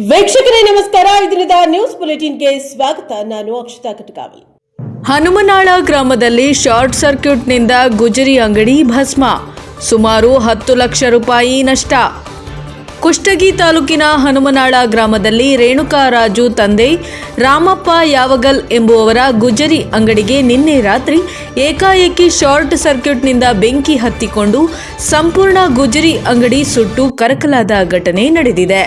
ವೀಕ್ಷಕರೇ ನಮಸ್ಕಾರ. ಇದರಿಂದ ನ್ಯೂಸ್ ಬುಲೆಟಿನ್ಗೆ ಸ್ವಾಗತ. ನಾನು ಅಕ್ಷತಾ ಕಟಕಾವಲಿ. ಹನುಮನಾಳ ಗ್ರಾಮದಲ್ಲಿ ಶಾರ್ಟ್ ಸರ್ಕ್ಯೂಟ್ನಿಂದ ಗುಜರಿ ಅಂಗಡಿ ಭಸ್ಮ, ಸುಮಾರು 10 ಲಕ್ಷ ರೂಪಾಯಿ ನಷ್ಟ. ಕುಷ್ಟಗಿ ತಾಲೂಕಿನ ಹನುಮನಾಳ ಗ್ರಾಮದಲ್ಲಿ ರೇಣುಕಾ ರಾಜು ತಂದೆ ರಾಮಪ್ಪ ಯಾವಗಲ್ ಎಂಬುವವರ ಗುಜರಿ ಅಂಗಡಿಗೆ ನಿನ್ನೆ ರಾತ್ರಿ ಏಕಾಏಕಿ ಶಾರ್ಟ್ ಸರ್ಕ್ಯೂಟ್ನಿಂದ ಬೆಂಕಿ ಹತ್ತಿಕೊಂಡು ಸಂಪೂರ್ಣ ಗುಜರಿ ಅಂಗಡಿ ಸುಟ್ಟು ಕರಕಲಾದ ಘಟನೆ ನಡೆದಿದೆ.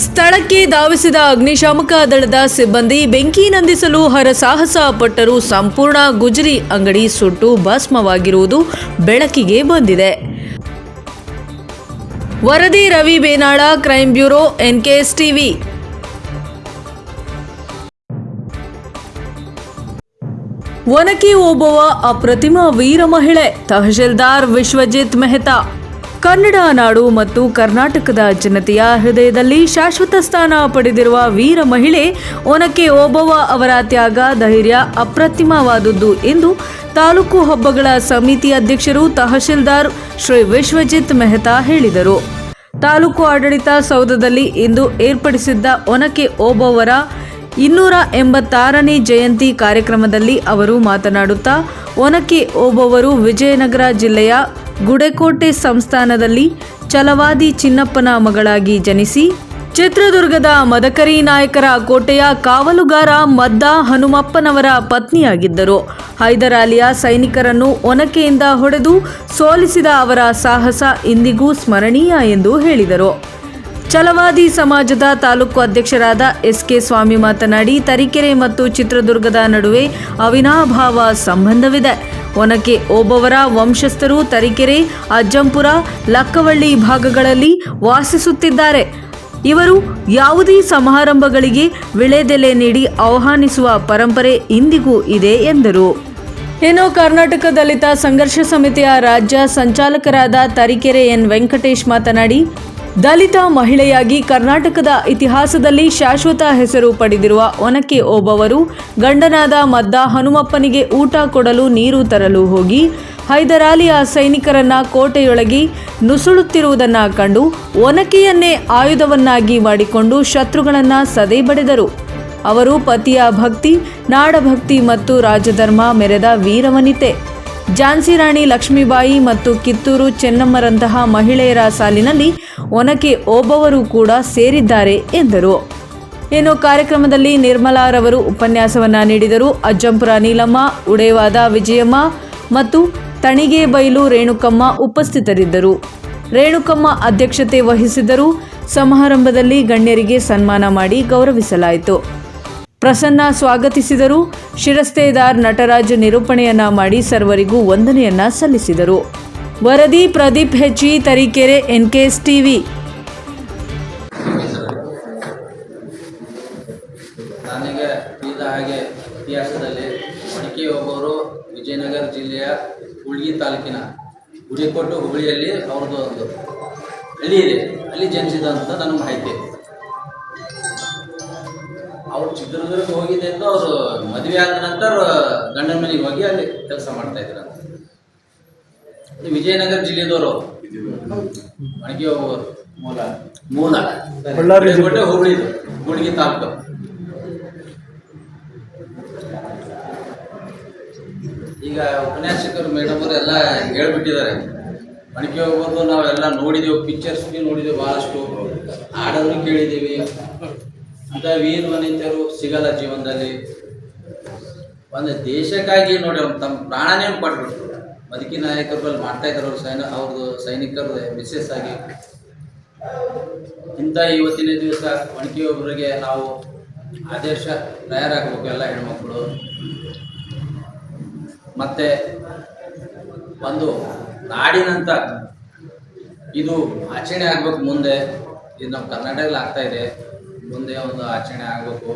ಸ್ಥಳಕ್ಕೆ ಧಾವಿಸಿದ ಅಗ್ನಿಶಾಮಕ ದಳದ ಸಿಬ್ಬಂದಿ ಬೆಂಕಿ ನಂದಿಸಲು ಹರಸಾಹಸ ಪಟ್ಟರೂ ಸಂಪೂರ್ಣ ಗುಜರಿ ಅಂಗಡಿ ಸುಟ್ಟು ಭಸ್ಮವಾಗಿರುವುದು ಬೆಳಕಿಗೆ ಬಂದಿದೆ. ವರದಿ Ravi Benal, crime bureau, NKS TV. ಒನಕೆ ಓಬವ್ವ ಅಪ್ರತಿಮ ವೀರ ಮಹಿಳೆ, ತಹಶೀಲ್ದಾರ್ ವಿಶ್ವಜಿತ್ ಮೆಹ್ತಾ. ಕನ್ನಡ ನಾಡು ಮತ್ತು ಕರ್ನಾಟಕದ ಜನತೆಯ ಹೃದಯದಲ್ಲಿ ಶಾಶ್ವತ ಸ್ಥಾನ ಪಡೆದಿರುವ ವೀರ ಮಹಿಳೆ ಒನಕೆ ಓಬವ್ವ ಅವರ ತ್ಯಾಗ, ಧೈರ್ಯ ಅಪ್ರತಿಮವಾದುದು ಎಂದು ತಾಲೂಕು ಹಬ್ಬಗಳ ಸಮಿತಿ ಅಧ್ಯಕ್ಷರು ತಹಶೀಲ್ದಾರ್ ಶ್ರೀ ವಿಶ್ವಜಿತ್ ಮೆಹ್ತಾ ಹೇಳಿದರು. ತಾಲೂಕು ಆಡಳಿತ ಸೌಧದಲ್ಲಿ ಇಂದು ಏರ್ಪಡಿಸಿದ್ದ ಒನಕೆ ಓಬವ್ವರ 286ನೇ ಜಯಂತಿ ಕಾರ್ಯಕ್ರಮದಲ್ಲಿ ಅವರು ಮಾತನಾಡುತ್ತಾ, ಒನಕೆ ಓಬವ್ವರು ವಿಜಯನಗರ ಜಿಲ್ಲೆಯ ಗುಡೆಕೋಟೆ ಸಂಸ್ಥಾನದಲ್ಲಿ ಛಲವಾದಿ ಚಿನ್ನಪ್ಪನ ಮಗಳಾಗಿ ಜನಿಸಿ ಚಿತ್ರದುರ್ಗದ ಮದಕರಿ ನಾಯಕರ ಕೋಟೆಯ ಕಾವಲುಗಾರ ಮದ್ದ ಹನುಮಪ್ಪನವರ ಪತ್ನಿಯಾಗಿದ್ದರು. ಹೈದರಾಲಿಯ ಸೈನಿಕರನ್ನು ಒನಕೆಯಿಂದ ಹೊಡೆದು ಸೋಲಿಸಿದ ಅವರ ಸಾಹಸ ಇಂದಿಗೂ ಸ್ಮರಣೀಯ ಎಂದು ಹೇಳಿದರು. ಛಲವಾದಿ ಸಮಾಜದ ತಾಲೂಕು ಅಧ್ಯಕ್ಷರಾದ ಎಸ್.ಕೆ. ಸ್ವಾಮಿ ಮಾತನಾಡಿ, ತರೀಕೆರೆ ಮತ್ತು ಚಿತ್ರದುರ್ಗದ ನಡುವೆ ಅವಿನಾಭಾವ ಸಂಬಂಧವಿದೆ. ಒನಕೆ ಓಬವ್ವರ ವಂಶಸ್ಥರು ತರೀಕೆರೆ, ಅಜ್ಜಂಪುರ, ಲಕ್ಕವಳ್ಳಿ ಭಾಗಗಳಲ್ಲಿ ವಾಸಿಸುತ್ತಿದ್ದಾರೆ. ಇವರು ಯಾವುದೇ ಸಮಾರಂಭಗಳಿಗೆ ವಿಳೆದೆಲೆ ನೀಡಿ ಆಹ್ವಾನಿಸುವ ಪರಂಪರೆ ಇಂದಿಗೂ ಇದೆ ಎಂದರು. ಇನ್ನು ಕರ್ನಾಟಕ ದಲಿತ ಸಂಘರ್ಷ ಸಮಿತಿಯ ರಾಜ್ಯ ಸಂಚಾಲಕರಾದ ತರೀಕೆರೆ ಎನ್ ವೆಂಕಟೇಶ್ ಮಾತನಾಡಿ, ದಲಿತ ಮಹಿಳೆಯಾಗಿ ಕರ್ನಾಟಕದ ಇತಿಹಾಸದಲ್ಲಿ ಶಾಶ್ವತ ಹೆಸರು ಪಡೆದಿರುವ ಒನಕೆ ಓಬವ್ವರು ಗಂಡನಾದ ಮದ್ದ ಹನುಮಪ್ಪನಿಗೆ ಊಟ ಕೊಡಲು ನೀರು ತರಲು ಹೋಗಿ ಹೈದರಾಲಿಯ ಸೈನಿಕರನ್ನ ಕೋಟೆಯೊಳಗೆ ನುಸುಳುತ್ತಿರುವುದನ್ನು ಕಂಡು ಒನಕೆಯನ್ನೇ ಆಯುಧವನ್ನಾಗಿ ಮಾಡಿಕೊಂಡು ಶತ್ರುಗಳನ್ನು ಸದೆ ಬಡಿದರು. ಅವರು ಪತಿಯ ಭಕ್ತಿ, ನಾಡಭಕ್ತಿ ಮತ್ತು ರಾಜಧರ್ಮ ಮೆರೆದ ವೀರವನಿತೆ. ಝಾನ್ಸಿ ರಾಣಿ ಲಕ್ಷ್ಮೀಬಾಯಿ ಮತ್ತು ಕಿತ್ತೂರು ಚೆನ್ನಮ್ಮರಂತಹ ಮಹಿಳೆಯರ ಸಾಲಿನಲ್ಲಿ ಒನಕೆ ಓಬವ್ವರು ಕೂಡ ಸೇರಿದ್ದಾರೆ ಎಂದರು. ಇನ್ನು ಕಾರ್ಯಕ್ರಮದಲ್ಲಿ ನಿರ್ಮಲಾರವರು ಉಪನ್ಯಾಸವನ್ನ ನೀಡಿದರು. ಅಜ್ಜಂಪುರ ನೀಲಮ್ಮ, ಉಡೇವಾದ ವಿಜಯಮ್ಮ ಮತ್ತು ತಣಿಗೇಬೈಲು ರೇಣುಕಮ್ಮ ಉಪಸ್ಥಿತರಿದ್ದರು. ರೇಣುಕಮ್ಮ ಅಧ್ಯಕ್ಷತೆ ವಹಿಸಿದ್ದರು. ಸಮಾರಂಭದಲ್ಲಿ ಗಣ್ಯರಿಗೆ ಸನ್ಮಾನ ಮಾಡಿ ಗೌರವಿಸಲಾಯಿತು. ಪ್ರಸನ್ನ ಸ್ವಾಗತಿಸಿದರು. ಶಿರಸ್ತೇದಾರ್ ನಟರಾಜ್ ನಿರೂಪಣೆಯನ್ನ ಮಾಡಿ ಸರ್ವರಿಗೂ ವಂದನೆಯನ್ನ ಸಲ್ಲಿಸಿದರು. ವರದಿ ಪ್ರದೀಪ್ ಹೆಚ್, ತರೀಕೆರೆ, ಎನ್ಕೆಎಸ್ ಟಿವಿ. ನನಗೆ ತಿಳಿದ ಹಾಗೆ ಇತಿಹಾಸದಲ್ಲಿ ಒನಕೆ ಓಬವ್ವರು ವಿಜಯನಗರ ಜಿಲ್ಲೆಯ ಹುಳ್ಗಿ ತಾಲೂಕಿನ ಗುಡಿಕೋಟೆ ಹುಬ್ಬಳ್ಳಿಯಲ್ಲಿ ಅವ್ರದ್ದು ಒಂದು ಹಳ್ಳಿ ಇದೆ, ಅಲ್ಲಿ ಜನಿಸಿದಂತ ನನಗೆ ಮಾಹಿತಿ. ಅವ್ರು ಚಿತ್ರದುರ್ಗ ಹೋಗಿದೆ ಅಂತ ಅವರು ಮದುವೆ ಆದ ನಂತರ ಗಂಡನ ಮನೆಗೆ ಹೋಗಿ ಅಲ್ಲಿ ಕೆಲಸ ಮಾಡ್ತಾ ಇದ್ರಂತ. ವಿಜಯನಗರ ಜಿಲ್ಲೆದವರು ಒನಕೆ ಓಬವ್ವರು ಮೂಲ ಗುಡಿಕೋಟೆ ಹುಬ್ಬಳ್ಳಿ ಗುಡ್ಗಿ ತಾಲೂಕು. ಈಗ ಉಪನ್ಯಾಸಕರು ಮೇಡಮ್ ಅವರು ಎಲ್ಲ ಹೇಳ್ಬಿಟ್ಟಿದ್ದಾರೆ. ಒನಕೆ ಓಬವ್ವರ್ದು ನಾವೆಲ್ಲ ನೋಡಿದೆವು, ಪಿಕ್ಚರ್ಸ್ ನೋಡಿದೆವು, ಭಾಳಷ್ಟು ಹಾಡನ್ನು ಕೇಳಿದ್ದೀವಿ. ಅಂತ ವೀರ ವನಿತೆಯರು ಸಿಗಲ್ಲ ಜೀವನದಲ್ಲಿ. ಒಂದು ದೇಶಕ್ಕಾಗಿ ನೋಡಿ ಅವ್ರು ತಮ್ಮ ಪ್ರಾಣನೇ ಕೊಟ್ಬಿಟ್ರು. ಬದುಕಿ ನಾಯಕರು ಬಲ್ಲಿ ಮಾಡ್ತಾ ಇದ್ರು ಅವ್ರದ್ದು ಸೈನಿಕರು ವಿಶೇಷ ಆಗಿ. ಇಂಥ ಇವತ್ತಿನ ದಿವಸ ಒನಕೆ ಓಬವ್ವರಿಗೆ ನಾವು ಆದೇಶ ತಯಾರಾಗಬೇಕು, ಎಲ್ಲ ಹೆಣ್ಮಕ್ಳು. ಮತ್ತು ಒಂದು ನಾಡಿನಂತ ಇದು ಆಚರಣೆ ಆಗಬೇಕು. ಮುಂದೆ ಇದು ನಮ್ಮ ಕರ್ನಾಟಕದಲ್ಲಿ ಆಗ್ತಾ ಇದೆ, ಮುಂದೆ ಒಂದು ಆಚರಣೆ ಆಗಬೇಕು.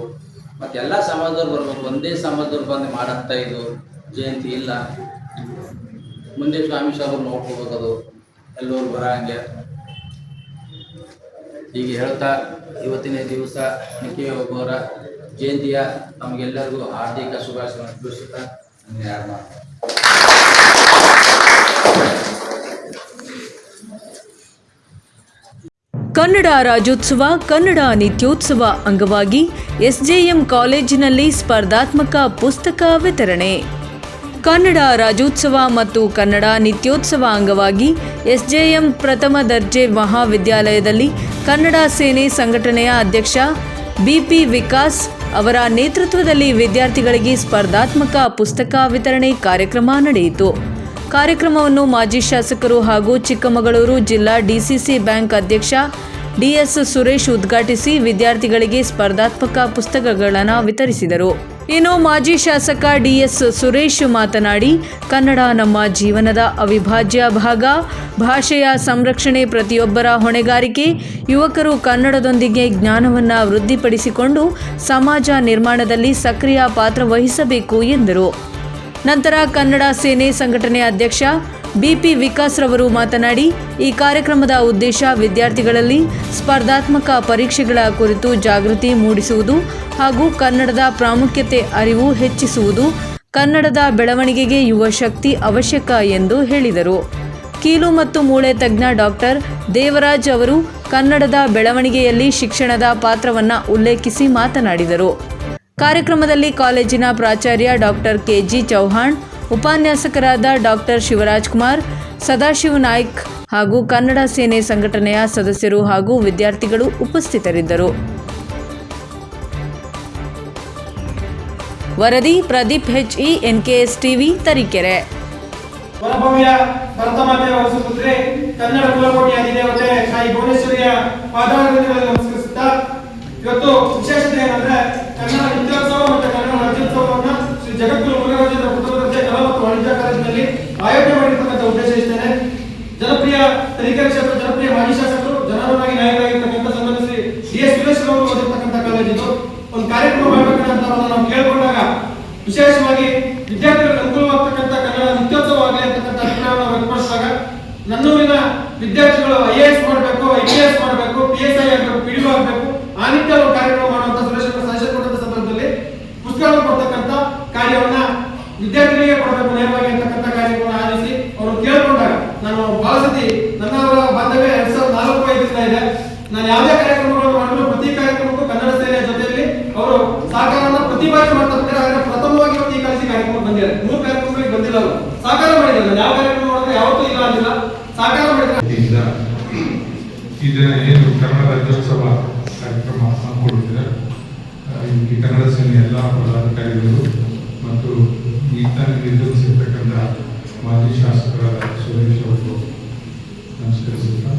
ಮತ್ತು ಎಲ್ಲ ಸಮಾಜದವ್ರು ಬರ್ಬೇಕು. ಒಂದೇ ಸಮಾಜದವ್ರು ಬಂದು ಮಾಡೋಂಥ ಇದು ಜಯಂತಿ ಇಲ್ಲ. ಮುಂದೆ ಸ್ವಾಮಿ ಸಾಹೇಬರು ನೋಡ್ಕೋಬೇಕು, ಅದು ಎಲ್ಲರೂ ಬರೋ ಹಂಗೆ. ಹೀಗೆ ಹೇಳ್ತಾ ಇವತ್ತಿನ ದಿವಸ ಒನಕೆ ಓಬವ್ವರ ಜಯಂತಿಯ ನಮಗೆಲ್ಲರಿಗೂ ಹಾರ್ದಿಕ ಶುಭಾಶಯಗಳನ್ನು ತಿಳಿಸುತ್ತಾ ಯಾರು ಮಾತು. ಕನ್ನಡ ರಾಜ್ಯೋತ್ಸವ, ಕನ್ನಡ ನಿತ್ಯೋತ್ಸವ ಅಂಗವಾಗಿ ಎಸ್ಜೆಎಂ ಕಾಲೇಜಿನಲ್ಲಿ ಸ್ಪರ್ಧಾತ್ಮಕ ಪುಸ್ತಕ ವಿತರಣೆ. ಕನ್ನಡ ರಾಜ್ಯೋತ್ಸವ ಮತ್ತು ಕನ್ನಡ ನಿತ್ಯೋತ್ಸವ ಅಂಗವಾಗಿ ಎಸ್ಜೆಎಂ ಪ್ರಥಮ ದರ್ಜೆ ಮಹಾವಿದ್ಯಾಲಯದಲ್ಲಿ ಕನ್ನಡ ಸೇನೆ ಸಂಘಟನೆಯ ಅಧ್ಯಕ್ಷ ಬಿಪಿ ವಿಕಾಸ್ ಅವರ ನೇತೃತ್ವದಲ್ಲಿ ವಿದ್ಯಾರ್ಥಿಗಳಿಗೆ ಸ್ಪರ್ಧಾತ್ಮಕ ಪುಸ್ತಕ ವಿತರಣೆ ಕಾರ್ಯಕ್ರಮ ನಡೆಯಿತು. ಕಾರ್ಯಕ್ರಮವನ್ನು ಮಾಜಿ ಶಾಸಕರು ಹಾಗೂ ಚಿಕ್ಕಮಗಳೂರು ಜಿಲ್ಲಾ ಡಿಸಿಸಿ ಬ್ಯಾಂಕ್ ಅಧ್ಯಕ್ಷ ಡಿಎಸ್ ಸುರೇಶ್ ಉದ್ಘಾಟಿಸಿ ವಿದ್ಯಾರ್ಥಿಗಳಿಗೆ ಸ್ಪರ್ಧಾತ್ಮಕ ಪುಸ್ತಕಗಳನ್ನು ವಿತರಿಸಿದರು. ಇನ್ನು ಮಾಜಿ ಶಾಸಕ ಡಿಎಸ್ ಸುರೇಶ್ ಮಾತನಾಡಿ, ಕನ್ನಡ ನಮ್ಮ ಜೀವನದ ಅವಿಭಾಜ್ಯ ಭಾಗ, ಭಾಷೆಯ ಸಂರಕ್ಷಣೆ ಪ್ರತಿಯೊಬ್ಬರ ಹೊಣೆಗಾರಿಕೆ. ಯುವಕರು ಕನ್ನಡದೊಂದಿಗೆ ಜ್ಞಾನವನ್ನು ವೃದ್ಧಿಪಡಿಸಿಕೊಂಡು ಸಮಾಜ ನಿರ್ಮಾಣದಲ್ಲಿ ಸಕ್ರಿಯ ಪಾತ್ರ ವಹಿಸಬೇಕು ಎಂದರು. ನಂತರ ಕನ್ನಡ ಸೇನೆ ಸಂಘಟನೆ ಅಧ್ಯಕ್ಷ ಬಿಪಿ ವಿಕಾಸ್ ರವರು ಮಾತನಾಡಿ, ಈ ಕಾರ್ಯಕ್ರಮದ ಉದ್ದೇಶ ವಿದ್ಯಾರ್ಥಿಗಳಲ್ಲಿ ಸ್ಪರ್ಧಾತ್ಮಕ ಪರೀಕ್ಷೆಗಳ ಕುರಿತು ಜಾಗೃತಿ ಮೂಡಿಸುವುದು ಹಾಗೂ ಕನ್ನಡದ ಪ್ರಾಮುಖ್ಯತೆ ಅರಿವು ಹೆಚ್ಚಿಸುವುದು. ಕನ್ನಡದ ಬೆಳವಣಿಗೆಗೆ ಯುವ ಶಕ್ತಿ ಅವಶ್ಯಕ ಎಂದು ಹೇಳಿದರು. ಕೀಲು ಮತ್ತು ಮೂಳೆ ತಜ್ಞ ಡಾಕ್ಟರ್ ದೇವರಾಜ್ ಅವರು ಕನ್ನಡದ ಬೆಳವಣಿಗೆಯಲ್ಲಿ ಶಿಕ್ಷಣದ ಪಾತ್ರವನ್ನು ಉಲ್ಲೇಖಿಸಿ ಮಾತನಾಡಿದರು. ಕಾರ್ಯಕ್ರಮದಲ್ಲಿ ಕಾಲೇಜಿನ ಪ್ರಾಚಾರ್ಯ ಡಾಕ್ಟರ್ ಕೆಜಿ ಚೌಹಾಣ್, ಉಪನ್ಯಾಸಕರಾದ ಡಾಕ್ಟರ್ ಶಿವರಾಜ್ ಕುಮಾರ್, ಸದಾಶಿವ ನಾಯ್ಕ್ ಹಾಗೂ ಕನ್ನಡ ಸೇನೆ ಸಂಘಟನೆಯ ಸದಸ್ಯರು ಹಾಗೂ ವಿದ್ಯಾರ್ಥಿಗಳು ಉಪಸ್ಥಿತರಿದ್ದರು. ವರದಿ Pradeep HE NKS TV Tarikere. ವನಭವ್ಯ ಭರತಮಾತೆಯ ವರಸುಪುತ್ರೆ Kannada ಕುಲಕೋಟಿಯ ಅಧಿದೇವತೆ ತಾಯಿ ಭುವನೇಶ್ವರಿಯ ಪಾದಾರವಿಂದಗಳಲ್ಲಿ ನಮಸ್ಕರಿಸುತ್ತಾ, ಇವತ್ತು ವಿಶೇಷತೆ ಏನಂದ್ರೆ ಕನ್ನಡ ನಿತ್ಯೋತ್ಸವ ಮತ್ತು ಕನ್ನಡ ರಾಜ್ಯೋತ್ಸವವನ್ನು ಶ್ರೀ ಜಗದ್ಗುರು ಮುರುಘರಾಜೇಂದ್ರ ಪ್ರಥಮ ದರ್ಜೆ ಕಲಾ ಮತ್ತು ವಾಣಿಜ್ಯ ಕಾಲೇಜಿನಲ್ಲಿ ಆಯೋಜನೆ ಮಾಡಿರ್ತಕ್ಕಂಥ ಉದ್ದೇಶ ಇಷ್ಟೇನೆ. ಜನಪ್ರಿಯ ತರೀಕೆರೆ ಕ್ಷೇತ್ರ ಜನಪ್ರಿಯ ಮಾಜಿ ಶಾಸಕರು, ಜನರನ್ನಾಗಿ ನಾಯಕರಾಗಿರ್ತಕ್ಕಂಥ ಸನ್ಮಾನ್ಯ ಶ್ರೀ ಡಿ.ಎಸ್. ಸುರೇಶ್ ಅವರು ಓದಿರ್ತಕ್ಕಂಥ ಕಾಲೇಜಿದ್ದು ಒಂದು ಕಾರ್ಯಕ್ರಮ ಮಾಡಬೇಕಂತ ನಾವು ಕೇಳಿಕೊಂಡಾಗ ವಿಶೇಷವಾಗಿ ವಿದ್ಯಾರ್ಥಿಗಳಿಗೆ ಅನುಕೂಲವಾಗ್ತಕ್ಕಂಥ ಕನ್ನಡ ನಿತ್ಯೋತ್ಸವ ಆಗಲಿ ಅಂತಕ್ಕಂಥ ಅಭಿಪ್ರಾಯವನ್ನು ವ್ಯಕ್ತಪಡಿಸಿದಾಗ ನನ್ನೂರಿನ ವಿದ್ಯಾರ್ಥಿಗಳು IAS ಮಾಡಬೇಕು, IPS ಮಾಡಬೇಕು, PSI ಆಗಬೇಕು, PDO ಆಗಬೇಕು, ಆ ನಿಟ್ಟಿನಲ್ಲಿ ಕಾರ್ಯಕ್ರಮ ಮಾಡುವಂತ ಸುರೇಶ್ ಅವರು ಸಜೆಷನ್ ಕೊಟ್ಟಂತ ಸಂದರ್ಭದಲ್ಲಿ ಪುಸ್ತಕಗಳನ್ನು ಕೊಡ್ತಕ್ಕಂಥ ಕಾರ್ಯವನ್ನ ವಿದ್ಯಾರ್ಥಿಗಳಿಗೆ ಕೊಡಬೇಕು ನೇರವಾಗಿ ಅಂತಕ್ಕಂಥ ಕಾರ್ಯಕ್ರಮವನ್ನು ಆಲಿಸಿ ಅವರು ಕೇಳಿಕೊಂಡಾಗ ನಾನು ಬಹಳ ಸತಿ ನನ್ನವರ ಬಾಂಧವ್ಯ 2004-5 ಇದೆ. ನಾನು ಯಾವುದೇ ಕಾರ್ಯಕ್ರಮಗಳನ್ನು ಮಾಡಿದ್ರು ಪ್ರತಿ ಕಾರ್ಯಕ್ರಮಕ್ಕೂ ಕನ್ನಡ ಸೇನೆಯ ಜೊತೆಯಲ್ಲಿ ಅವರು ಸಹಕಾರವನ್ನು ಪ್ರತಿ ಬಾರಿ ಮಾಡ್ತಾ ಇದ್ದಾರೆ. ಆದರೆ ಪ್ರಥಮವಾಗಿ ಈ ಕಾಲೇಜಿ ಕಾರ್ಯಕ್ರಮ ಬಂದಿದ್ದಾರೆ. 3 ಕಾರ್ಯಕ್ರಮಗಳಿಗೆ ಬಂದಿಲ್ಲ, ಅವರು ಸಹಕಾರ ಮಾಡಿದ್ದಾರೆ. ಯಾವ ಕಾರ್ಯಕ್ರಮ ಮಾಡಿದ್ರೆ ಯಾವತ್ತೂ ಇಲ್ಲ ಅಂದಿಲ್ಲ, ಸಹಕಾರ ಮಾಡಿದ್ದಾರೆ. ಇದನ್ನ ಏನು ಕನ್ನಡ ರಾಜ್ಯೋತ್ಸವ ಕಾರ್ಯಕ್ರಮ ಹಮ್ಮಿಕೊಂಡಿದೆ, ಈ ಕನ್ನಡ ಸೇನೆ ಎಲ್ಲ ಪದಾಧಿಕಾರಿಗಳು ಮತ್ತು ಈ ತಾನೇ ನಿರ್ಧರಿಸಿರ್ತಕ್ಕಂಥ ಮಾಜಿ ಶಾಸಕರಾದ ಸುರೇಶ್ ಅವರು ನಮಸ್ಕರಿಸುತ್ತಾ,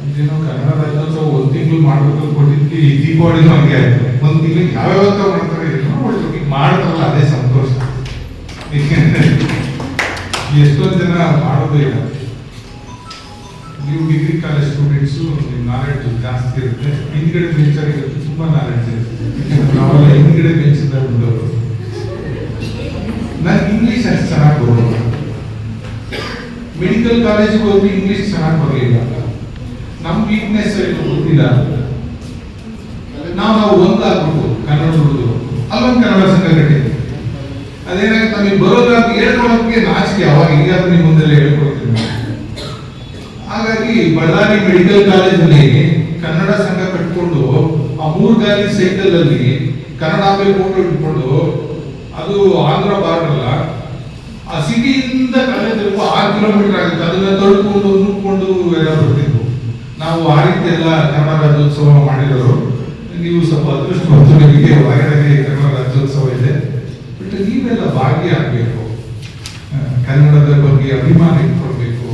ಇದೇನೋ ಕನ್ನಡ ರಾಜ್ಯೋತ್ಸವ 1 ತಿಂಗಳು ಮಾಡಬೇಕು ಕೊಟ್ಟಿದ್ದಕ್ಕೆ ಈ ದೀಪಾವಳಿನೂ ಹಂಗೆ ಆಯ್ತು. 1 ತಿಂಗಳಿಗೆ ಯಾವ್ಯಾವ ಮಾಡ್ತಾರೆ ಮಾಡ್ತಾರಲ್ಲ ಅದೇ ಸಂತೋಷ. ಏಕೆಂದ್ರೆ ಎಷ್ಟೊಂದು ಜನ ಮಾಡೋದು ಇಲ್ಲ. ನೀವು ಡಿಗ್ರಿ ಕಾಲೇಜ್ ಸ್ಟೂಡೆಂಟ್ಸು ನಿಮ್ಮ ನಾಲೆಡ್ಜ್ ಜಾಸ್ತಿ ಇರುತ್ತೆ, ಹಿಂದ್ಗಡೆ ಬೆಂಚರಿಗೆ ತುಂಬಾ ನಾಲೆಡ್ಜ್ ಇರುತ್ತೆ. ನಾವೆಲ್ಲ ಹಿಂದ್ಗಡೆ ಬೆಂಚಿಂದ ಬಂದವರು. ನಾನು ಇಂಗ್ಲಿಷ್ ಅಷ್ಟು ಚೆನ್ನಾಗಿ ಬರೋದು, ಮೆಡಿಕಲ್ ಕಾಲೇಜಿಗೆ ಹೋಗಿ ಇಂಗ್ಲಿಷ್ ಚೆನ್ನಾಗಿ ಬರಲಿಲ್ಲ. ನಮ್ಮ ವೀಕ್ನೆಸ್ ಗೊತ್ತಿಲ್ಲ. ನಾವು ಒಂದಾಗ್ಬಿಟ್ಟು ಕನ್ನಡ ಹುಡುಗರು ಅಲ್ಲೊಂದು ಕನ್ನಡ ಸಂಘ ಕಟ್ಟಿದ್ವಿ. ಅದೇನಾಗುತ್ತೆ, ನಮಗೆ ಬರೋದ್ರ ಹೇಳ್ಕೊಳಕ್ಕೆ ನಾಚಿಕೆ. ಅವಾಗ ಈಗಾದ್ರೂ ನಿಮ್ಮ ಮುಂದೆಲ್ಲ ಹೇಳ್ಕೊಡ್ತೀನಿ. ಹಾಗಾಗಿ ಬಳ್ಳಾರಿ ಮೆಡಿಕಲ್ ಕಾಲೇಜಲ್ಲಿ ಕನ್ನಡ ಸಂಘ ಕಟ್ಕೊಂಡು ಆ 3 ಗಾಲಿ ಸೈಕಲ್ ಅಲ್ಲಿ ಕನ್ನಡ ಫೋಟೋ ಇಟ್ಕೊಂಡು, ಅದು ಆಂಧ್ರ ಬಾರ್ಡರ್ ಅಲ್ಲ, ಆ ಸಿಟಿಯಿಂದ ಕಾಲೇಜ್ 6 ಕಿಲೋಮೀಟರ್ ಆಗುತ್ತೆ. ಅದನ್ನ ತಳ್ಕೊಂಡು ನುಗ್ಕೊಂಡು ಎಲ್ಲ ಬರ್ತಿದ್ವು. ನಾವು ಆ ರೀತಿ ಎಲ್ಲ ಕನ್ನಡ ರಾಜ್ಯೋತ್ಸವ ಮಾಡಿರೋರು. ನೀವು ಸ್ವಲ್ಪ ಅದೃಷ್ಟವಂತರು, ನಿಮಗೆ ಹೊರಗಡೆ ಕನ್ನಡ ರಾಜ್ಯೋತ್ಸವ ಇದೆ. ಬಟ್ ನೀವೆಲ್ಲ ಭಾಗಿಯಾಗಬೇಕು, ಕನ್ನಡದ ಬಗ್ಗೆ ಅಭಿಮಾನ ಇಟ್ಕೊಳ್ಬೇಕು,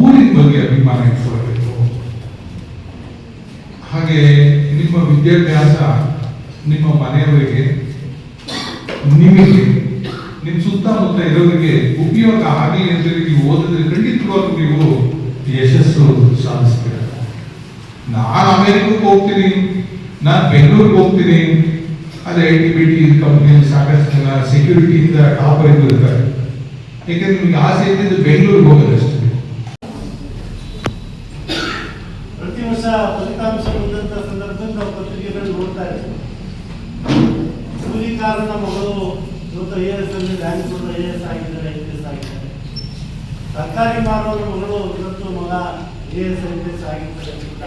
ಊರಿನ ಬಗ್ಗೆ ಅಭಿಮಾನ ಇಟ್ಕೊಳ್ಬೇಕು. ಹಾಗೆ ನಿಮ್ಮ ವಿದ್ಯಾಭ್ಯಾಸ ನಿಮ್ಮ ಮನೆಯವರಿಗೆ, ನಿಮಗೆ, ನಿಮ್ಮ ಸುತ್ತಮುತ್ತ ಇರೋರಿಗೆ ಉಪಯೋಗ ಆಗಲಿ ಅಂತ ನೀವು ಓದಿದ್ರೆ ಖಂಡಿತವಾಗ್ಲೂ ನೀವು ಯಶಸ್ಸು ಸಾಧಿಸ್ತೀರ. ನಾನು ಅಮೆರಿಕಕ್ಕೆ ಹೋಗ್ತೀನಿ, ನಾನು ಬೆಂಗಳೂರಿಗೆ ಹೋಗ್ತೀನಿ, ಅದೇ IT-BT ಕಂಪ್ನಿಯಲ್ಲಿ ಸಾಕಷ್ಟು ಜನ ಸೆಕ್ಯೂರಿಟಿಯಿಂದ ಟಾಪ್ ಇರ್ತಾರೆ. ಯಾಕಂದ್ರೆ ನಿಮ್ಗೆ ಆಸೆ ಇದ್ದಿದ್ದು ಬೆಂಗಳೂರಿಗೆ ಹೋಗೋದಷ್ಟೇ. ಪ್ರತಿ ವರ್ಷ ಫಲಿತಾಂಶ ಬಂದಂತ ಸಂದರ್ಭದಲ್ಲಿ ನಾವು ಪತ್ರಿಕೆಗಳು ನೋಡ್ತಾ ಇದ್ದೀವಿ. ಕೂಲಿಕಾರನ ಮಗಳು ಇವತ್ತು IAS ಅಲ್ಲಿ ರ್ಯಾಂಕ್ ಕೊಟ್ಟು IAS ಆಗಿದ್ದಾರೆ, IPS ಆಗಿದ್ದಾರೆ. ತರಕಾರಿ ಮಾರೋರ ಮಗಳು ಇವತ್ತು ಮಗ AS ಆಗಿರ್ತಕ್ಕಂಥ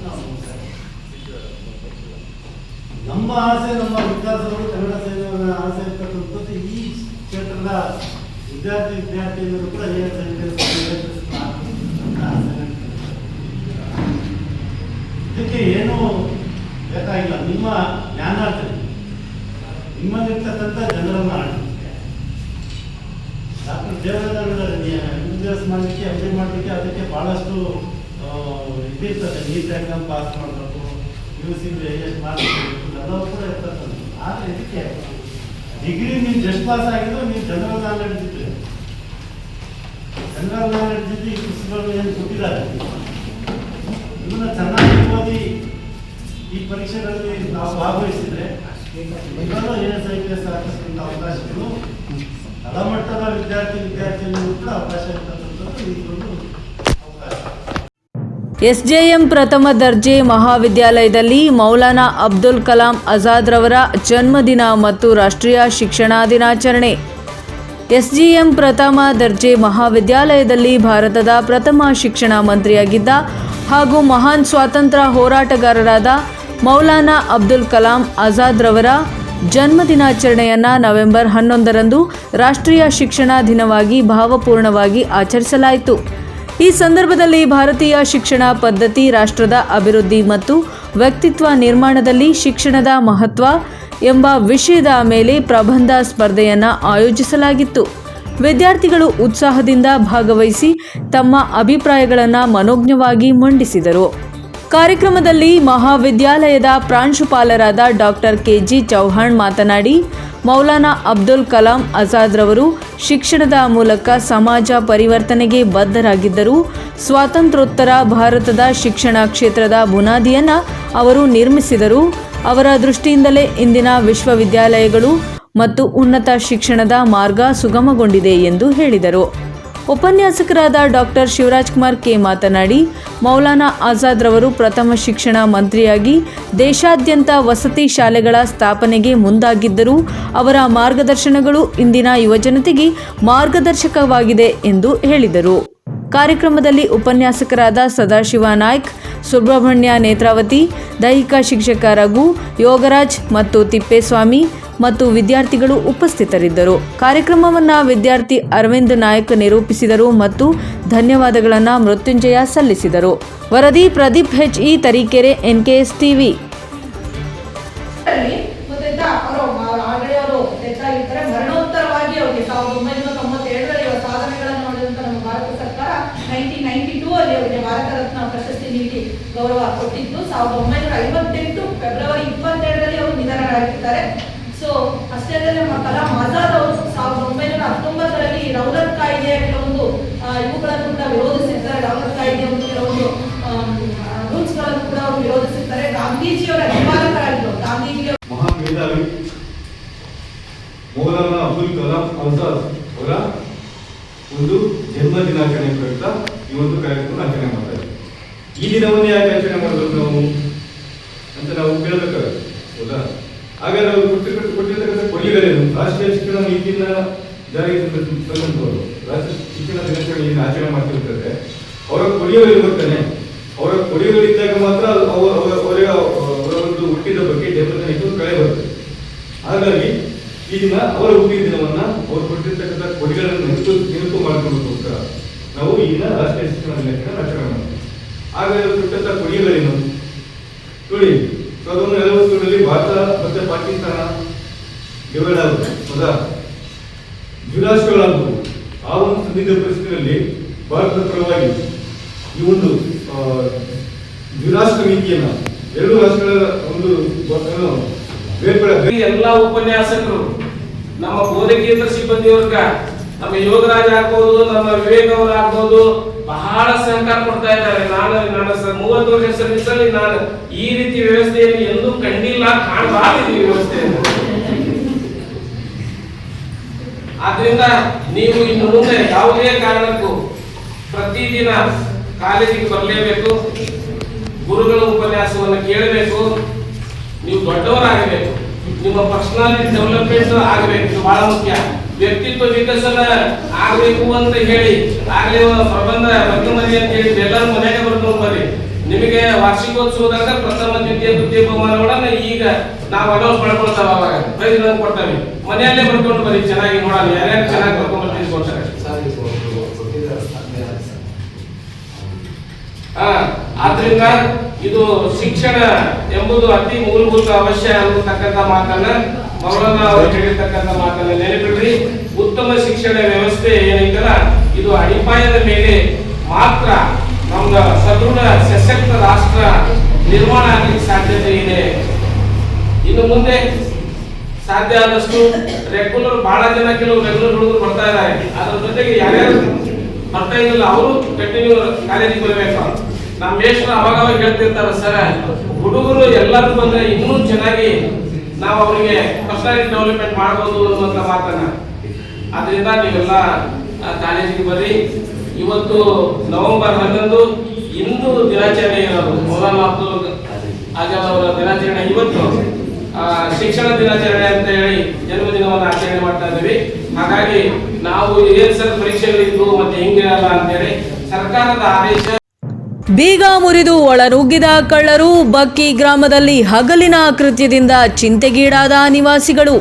ನಾವು ನಮ್ಮ ಆಸೆ, ನಮ್ಮ ವಿಕಾಸಗಳು ಕನ್ನಡ ಸೇವೆಯ ಆಸೆ ಇರ್ತಕ್ಕಂಥದ್ದು ಈ ಕ್ಷೇತ್ರದ ವಿದ್ಯಾರ್ಥಿನಿಯರು ಕೂಡ AS ಇದಕ್ಕೆ ಏನು ಬೇಕಾಗಿಲ್ಲ, ನಿಮ್ಮ ಜ್ಞಾನಾರ್ಜನೆ, ನಿಮ್ಮಲ್ಲಿರ್ತಕ್ಕಂಥ ಜನರನ್ನು ಆಡಿ. ಡಾಕ್ಟರ್ ದೇವೇಗೌಡರು MBBS ಮಾಡಲಿಕ್ಕೆ MD ಮಾಡಲಿಕ್ಕೆ ಅದಕ್ಕೆ ಭಾಳಷ್ಟು ಇದಿರ್ತದೆ. ನೀಟ್ ಎಕ್ಸಾಮ್ ಪಾಸ್ ಮಾಡಬೇಕು, UC ಎಷ್ಟು ಮಾಡಬೇಕು, ಎಲ್ಲವೂ ಕೂಡ ಇರ್ತಕ್ಕಂಥ. ಆದರೆ ಇದಕ್ಕೆ ಡಿಗ್ರಿ ನೀವು ಜಸ್ಟ್ ಪಾಸ್ ಆಗಿದ್ರು, ನೀವು ಜನರಲ್ ನಾಲೆಡ್ಜ್ ಇದ್ದರೆ, ಜನರಲ್ ನಾಲೆಡ್ಜ್ ಇದ್ದು ಈ ಪುಸ್ತಕಗಳು ಏನು ಕೊಟ್ಟಿದ್ದಾರೆ ಇವನ್ನ ಚೆನ್ನಾಗಿ ಓದಿ ಈ ಪರೀಕ್ಷೆಗಳಲ್ಲಿ ನಾವು ಭಾಗವಹಿಸಿದರೆ ಇದನ್ನು AS IPS ಆಗತಕ್ಕಂಥ ಅವಕಾಶಗಳು ತಳಮಟ್ಟದ ವಿದ್ಯಾರ್ಥಿನಿಯರು ಕೂಡ ಅವಕಾಶ ಇರ್ತಕ್ಕಂಥದ್ದು ಇದೊಂದು ಅವಕಾಶ. ಎಸ್ಜೆಎಂ ಪ್ರಥಮ ದರ್ಜೆ ಮಹಾವಿದ್ಯಾಲಯದಲ್ಲಿ ಮೌಲಾನಾ ಅಬ್ದುಲ್ ಕಲಾಂ ಆಜಾದ್ ರವರ ಜನ್ಮದಿನ ಮತ್ತು ರಾಷ್ಟ್ರೀಯ ಶಿಕ್ಷಣ ದಿನಾಚರಣೆ. ಎಸ್ಜೆಎಂ ಪ್ರಥಮ ದರ್ಜೆ ಮಹಾವಿದ್ಯಾಲಯದಲ್ಲಿ ಭಾರತದ ಪ್ರಥಮ ಶಿಕ್ಷಣ ಮಂತ್ರಿಯಾಗಿದ್ದ ಹಾಗೂ ಮಹಾನ್ ಸ್ವಾತಂತ್ರ್ಯ ಹೋರಾಟಗಾರರಾದ ಮೌಲಾನಾ ಅಬ್ದುಲ್ ಕಲಾಂ ಆಜಾದ್ ರವರ ಜನ್ಮದಿನಾಚರಣೆಯನ್ನು ನವೆಂಬರ್ 11ರಂದು ರಾಷ್ಟ್ರೀಯ ಶಿಕ್ಷಣ ದಿನವಾಗಿ ಭಾವಪೂರ್ಣವಾಗಿ ಆಚರಿಸಲಾಯಿತು. ಈ ಸಂದರ್ಭದಲ್ಲಿ ಭಾರತೀಯ ಶಿಕ್ಷಣ ಪದ್ಧತಿ, ರಾಷ್ಟ್ರದ ಅಭಿವೃದ್ಧಿ ಮತ್ತು ವ್ಯಕ್ತಿತ್ವ ನಿರ್ಮಾಣದಲ್ಲಿ ಶಿಕ್ಷಣದ ಮಹತ್ವ ಎಂಬ ವಿಷಯದ ಮೇಲೆ ಪ್ರಬಂಧ ಸ್ಪರ್ಧೆಯನ್ನು ಆಯೋಜಿಸಲಾಗಿತ್ತು. ವಿದ್ಯಾರ್ಥಿಗಳು ಉತ್ಸಾಹದಿಂದ ಭಾಗವಹಿಸಿ ತಮ್ಮ ಅಭಿಪ್ರಾಯಗಳನ್ನು ಮನೋಜ್ಞವಾಗಿ ಮಂಡಿಸಿದರು. ಕಾರ್ಯಕ್ರಮದಲ್ಲಿ ಮಹಾವಿದ್ಯಾಲಯದ ಪ್ರಾಂಶುಪಾಲರಾದ ಡಾಕ್ಟರ್ KG ಚೌಹಾಣ್ ಮಾತನಾಡಿ, ಮೌಲಾನಾ ಅಬ್ದುಲ್ ಕಲಾಂ ಆಜಾದ್ ರವರು ಶಿಕ್ಷಣದ ಮೂಲಕ ಸಮಾಜ ಪರಿವರ್ತನೆಗೆ ಬದ್ಧರಾಗಿದ್ದರು. ಸ್ವಾತಂತ್ರ್ಯೋತ್ತರ ಭಾರತದ ಶಿಕ್ಷಣ ಕ್ಷೇತ್ರದ ಬುನಾದಿಯನ್ನು ಅವರು ನಿರ್ಮಿಸಿದರು. ಅವರ ದೃಷ್ಟಿಯಿಂದಲೇ ಇಂದಿನ ವಿಶ್ವವಿದ್ಯಾಲಯಗಳು ಮತ್ತು ಉನ್ನತ ಶಿಕ್ಷಣದ ಮಾರ್ಗ ಸುಗಮಗೊಂಡಿದೆ ಎಂದು ಹೇಳಿದರು. ಉಪನ್ಯಾಸಕರಾದ ಡಾಕ್ಟರ್ ಶಿವರಾಜ್ ಕುಮಾರ್ ಕೆ ಮಾತನಾಡಿ, ಮೌಲಾನಾ ಆಜಾದ್ ರವರು ಪ್ರಥಮ ಶಿಕ್ಷಣ ಮಂತ್ರಿಯಾಗಿ ದೇಶಾದ್ಯಂತ ವಸತಿ ಶಾಲೆಗಳ ಸ್ಥಾಪನೆಗೆ ಮುಂದಾಗಿದ್ದರು. ಅವರ ಮಾರ್ಗದರ್ಶನಗಳು ಇಂದಿನ ಯುವಜನತೆಗೆ ಮಾರ್ಗದರ್ಶಕವಾಗಿದೆ ಎಂದು ಹೇಳಿದರು. ಕಾರ್ಯಕ್ರಮದಲ್ಲಿ ಉಪನ್ಯಾಸಕರಾದ ಸದಾಶಿವ ನಾಯ್ಕ್, ಸುಬ್ರಹ್ಮಣ್ಯ ನೇತ್ರಾವತಿ, ದೈಹಿಕ ಶಿಕ್ಷಕ ರಘು, ಯೋಗರಾಜ್ ಮತ್ತು ತಿಪ್ಪೇಸ್ವಾಮಿ ಮತ್ತು ವಿದ್ಯಾರ್ಥಿಗಳು ಉಪಸ್ಥಿತರಿದ್ದರು. ಕಾರ್ಯಕ್ರಮವನ್ನು ವಿದ್ಯಾರ್ಥಿ ಅರವಿಂದ್ ನಾಯ್ಕ್ ನಿರೂಪಿಸಿದರು ಮತ್ತು ಧನ್ಯವಾದಗಳನ್ನು ಮೃತ್ಯುಂಜಯ ಸಲ್ಲಿಸಿದರು. ವರದಿ Pradeep HE, Tarikere, NKS TV. ಮರಣೋತ್ತರವಾಗಿ ಅವರಿಗೆ 1997ರಲ್ಲಿ ಅವರ ಸಾಧನೆಗಳನ್ನು ನೋಡಿದಂತ ನಮ್ಮ ಭಾರತ ಸರ್ಕಾರ 1992 ಅಲ್ಲಿ ಅವರಿಗೆ ಭಾರತ ರತ್ನ ಪ್ರಶಸ್ತಿ ನೀಡಿ ಗೌರವ ಕೊಟ್ಟಿದ್ದು. 1958 ಫೆಬ್ರವರಿ 22ರಲ್ಲಿ ಅವರು ನಿಧನರಾಗಿದ್ದಾರೆ. ಸೊ ಅಷ್ಟೇ ಅಲ್ಲದೆ ನಮ್ಮ ಕಲಾಂ ಆಜಾದ್ ಅವರು 1919ರಲ್ಲಿ ರೌಲತ್ ಕಾಯ್ದೆಯ ಕೆಲವೊಂದು ಇವುಗಳನ್ನು ಕೂಡ ವಿರೋಧಿಸಿರ್ತಾರೆ. ರೌಲತ್ ಕಾಯ್ದೆಯ ಒಂದು ಕೆಲವೊಂದು ರೂಲ್ಸ್ ಗಳನ್ನು ಕೂಡ ಅವರು ವಿರೋಧಿಸಿರ್ತಾರೆ. ಗಾಂಧೀಜಿಯವರ ಅಭಿಮಾನಕರಾಗಿದ್ದರು. ಗಾಂಧೀಜಿ ಮಹಾನ್ ಮೇಧಾವಿ ಮೌಲಾನಾ ಅಬ್ದುಲ್ ಕಲಾಂ ಆಜಾದ್ ಅವರ ಒಂದು ಜನ್ಮ ದಿನಾಚರಣೆ ಪ್ರಯುಕ್ತ ಈ ಒಂದು ಕಾರ್ಯಕ್ರಮ ಆಚರಣೆ ಮಾಡ್ತಾರೆ. ಈ ದಿನವನ್ನೇ ಯಾಕೆ ಆಚರಣೆ ಮಾಡಬೇಕು ನಾವು ಅಂತ ನಾವು ಕೇಳಬೇಕಾಗುತ್ತೆ, ಹೌದಾ? ಆಗ ನಾವು ಕೊಟ್ಟಿರ್ತಕ್ಕಂಥ ಕೊಡುಗೆಗಳೇನು? ರಾಷ್ಟ್ರೀಯ ಶಿಕ್ಷಣ ನೀತಿಯನ್ನ ಜಾರಿಗೆ ತಂದಂತವರು ರಾಷ್ಟ್ರೀಯ ಶಿಕ್ಷಣ ದಿನಾಚರಣೆಯನ್ನು ಆಚರಣೆ ಮಾಡ್ತಿರ್ತಾರೆ. ಅವರ ಕೊಡುಗೆಗಳು ಬರ್ತಾನೆ, ಅವರ ಕೊಡುಗೆಗಳಿದ್ದಾಗ ಮಾತ್ರ ಅವರ ಒಂದು ಹುಟ್ಟಿದ ಬಗ್ಗೆ ಜನ್ಮದಿನಕ್ಕೆ ಕಳೆ ಬರುತ್ತೆ. ಹಾಗಾಗಿ ಈ ದಿನ ಅವರ ಹುಟ್ಟಿದ ದಿನವನ್ನ ಅವರು ಕೊಟ್ಟಿರ್ತಕ್ಕಂಥ ಕೊಡುಗೆಗಳನ್ನು ನೆನಪು ಮಾಡಿಕೊಳ್ಳೋದಕ್ಕೋಸ್ಕರ ನಾವು ಈ ದಿನ ರಾಷ್ಟ್ರೀಯ ಶಿಕ್ಷಣ ದಿನಾಚರಣೆ ಆಚರಣೆ ಮಾಡ್ತೀವಿ. ಹಾಗಾಗಿ ಅವರು ಕೊಟ್ಟಂತ ಕೊಡುಗೆಗಳೇನು ನೋಡಿ. 1940ರಲ್ಲಿ ಭಾರತ ಮತ್ತೆ ಪಾಕಿಸ್ತಾನ ಡಿವೈಡ್ ಆಗುತ್ತೆ, ಹೌದಾ? ದ್ವಿರಾಷ್ಟ್ರಗಳಾದವು. ಆ ಒಂದು ಸಂದಿಗ್ಧ ಪರಿಸ್ಥಿತಿಯಲ್ಲಿ ಭಾರತದ ಪರವಾಗಿ ಈ ಒಂದು ದ್ವಿರಾಷ್ಟ್ರ ನೀತಿಯನ್ನ, ಎರಡು ರಾಷ್ಟ್ರಗಳ ಒಂದು ಎಲ್ಲ ಉಪನ್ಯಾಸಕರು, ನಮ್ಮ ಬೋಧಕೇತರ ಸಿಬ್ಬಂದಿಯವ್ರಗ, ನಮ್ಮ ಯೋಗರಾಜ್ ಆಗ್ಬೋದು, ನಮ್ಮ ವಿವೇಕ್ ಅವರು ಆಗ್ಬೋದು, ಬಹಳ ಸಹಕಾರ ಕೊಡ್ತಾ ಇದ್ದಾರೆ. ನಾನು 30 ವರ್ಷ ಸರ್ವಿಸ್ ಅಲ್ಲಿ ನಾನು ಈ ರೀತಿ ವ್ಯವಸ್ಥೆಯನ್ನು ಎಂದೂ ಕಂಡಿಲ್ಲ, ಕಾಣಬಾರದು ಈ ವ್ಯವಸ್ಥೆಯನ್ನು. ಆದ್ರಿಂದ ನೀವು ಇನ್ನು ಮುಂದೆ ಯಾವುದೇ ಕಾರಣಕ್ಕೂ ಪ್ರತಿದಿನ ಕಾಲೇಜಿಗೆ ಬರಲೇಬೇಕು, ಗುರುಗಳ ಉಪನ್ಯಾಸವನ್ನು ಕೇಳಬೇಕು, ನೀವು ದೊಡ್ಡವರಾಗಬೇಕು, ನಿಮ್ಮ ಪರ್ಸನಾಲಿಟಿ ಡೆವಲಪ್ಮೆಂಟ್ ಆಗಬೇಕು. ಇದು ಬಹಳ ಮುಖ್ಯ. ವ್ಯಕ್ತಿತ್ವ ವಿಕಸನ ಆಗಬೇಕು ಅಂತ ಹೇಳಿ ಆಗ್ಲೇ ಪ್ರಬಂಧ ಮಧ್ಯಮದಿ ಅಂತ ಹೇಳಿ ಎಲ್ಲರೂ ಮನೆಗೆ ಬರ್ಕೊಂಡು ಬರ್ರಿ. ನಿಮಗೆ ವಾರ್ಷಿಕೋತ್ಸವದಾಗ ಪ್ರಥಮ ದ್ವಿತೀಯ ತೃತೀಯ ಬಹುಮಾನಗಳನ್ನ ಈಗ ನಾವು ಅನೌನ್ಸ್ ಮಾಡ್ಕೊಳ್ತಾವ, ಅವಾಗ ಪ್ರೈಸ್ ಕೊಡ್ತಾವೆ. ಮನೆಯಲ್ಲೇ ಬರ್ಕೊಂಡು ಬರ್ರಿ, ಚೆನ್ನಾಗಿ ನೋಡೋಣ ಯಾರ್ಯಾರು ಚೆನ್ನಾಗಿ ಬರ್ಕೊಂಡು ಬರ್ತೀವಿ ಕೊಡ್ತಾರೆ. ಆದ್ರಿಂದ ಇದು ಶಿಕ್ಷಣ ಎಂಬುದು ಅತಿ ಮೂಲಭೂತ ಅವಶ್ಯ ಅನ್ನತಕ್ಕಂಥ ಮಾತನ್ನ ಮೌಲಾನಾ ಅವರು ಹೇಳಿರ್ತಕ್ಕಂಥ ಮಾತನ್ನ ನೆನಪಿಡ್ರಿ. ಉತ್ತಮ ಶಿಕ್ಷಣ ವ್ಯವಸ್ಥೆ ಏನೈತಲ್ಲ ಇದು ಅಡಿಪಾಯದ ಮೇಲೆ ಮಾತ್ರ ನಮ್ಮ ಸದೃಢ ಸಶಕ್ತ ರಾಷ್ಟ್ರ ನಿರ್ಮಾಣ ಆಗಲಿಕ್ಕೆ ಸಾಧ್ಯತೆ ಇದೆ. ಇನ್ನು ಮುಂದೆ ಸಾಧ್ಯ ಆದಷ್ಟು ರೆಗ್ಯುಲರ್ ಬಹಳ ಜನ ಕೆಲವು ರೆಗ್ಯುಲರ್ ಹುಡುಗರು ಬರ್ತಾ ಇದ್ದಾರೆ. ಅದ್ರ ಜೊತೆಗೆ ಯಾರ್ಯಾರು ಬರ್ತಾ ಇದ್ದಿಲ್ಲ ಅವರು ಕಂಟಿನ್ಯೂ ಕಾಲೇಜಿಗೆ ಬರಬೇಕು. ನಮ್ಮ ಮೇಷ್ಟ್ರು ಅವಾಗ ಹೇಳ್ತಿರ್ತಾರೆ, ಸರ್ ಹುಡುಗರು ಎಲ್ಲರೂ ಬಂದ್ರೆ ಇನ್ನೂ ಚೆನ್ನಾಗಿ ನಾವು ಅವರಿಗೆ ಪರ್ಸನಾಲಿಟಿ ಡೆವಲಪ್ಮೆಂಟ್ ಮಾಡಬಹುದು ಅನ್ನುವಂಥ ಮಾತನ್ನ. ಆದ್ರಿಂದ ನೀವೆಲ್ಲ ಕಾಲೇಜಿಗೆ ಬರ್ರಿ. ಇವತ್ತು ನವೆಂಬರ್ 11 ಇಂದು ದಿನಾಚರಣೆ ಇರೋದು ಮೌಲಾನಾ ಅಬ್ದುಲ್ ಆಜಾದ್ ಅವರ ದಿನಾಚರಣೆ. ಇವತ್ತು ಶಿಕ್ಷಣ ದಿನಾಚರಣೆ ಅಂತ ಹೇಳಿ ಜನ್ಮದಿನವನ್ನು ಆಚರಣೆ ಮಾಡ್ತಾ ಇದ್ದೀವಿ. ಹಾಗಾಗಿ ನಾವು ಏನ್ ಸರ್ ಪರೀಕ್ಷೆಗಳಿದ್ದು ಮತ್ತೆ ಹಿಂಗಿರಲ್ಲ ಅಂತ ಹೇಳಿ ಸರ್ಕಾರದ ಆದೇಶ. ಬೀಗ ಮುರಿದು ಒಳನುಗ್ಗಿದ ಕಳ್ಳರು. ಬಕ್ಕಿ ಗ್ರಾಮದಲ್ಲಿ ಹಗಲಿನ ಕೃತ್ಯದಿಂದ ಚಿಂತೆಗೀಡಾದ ನಿವಾಸಿಗಳು.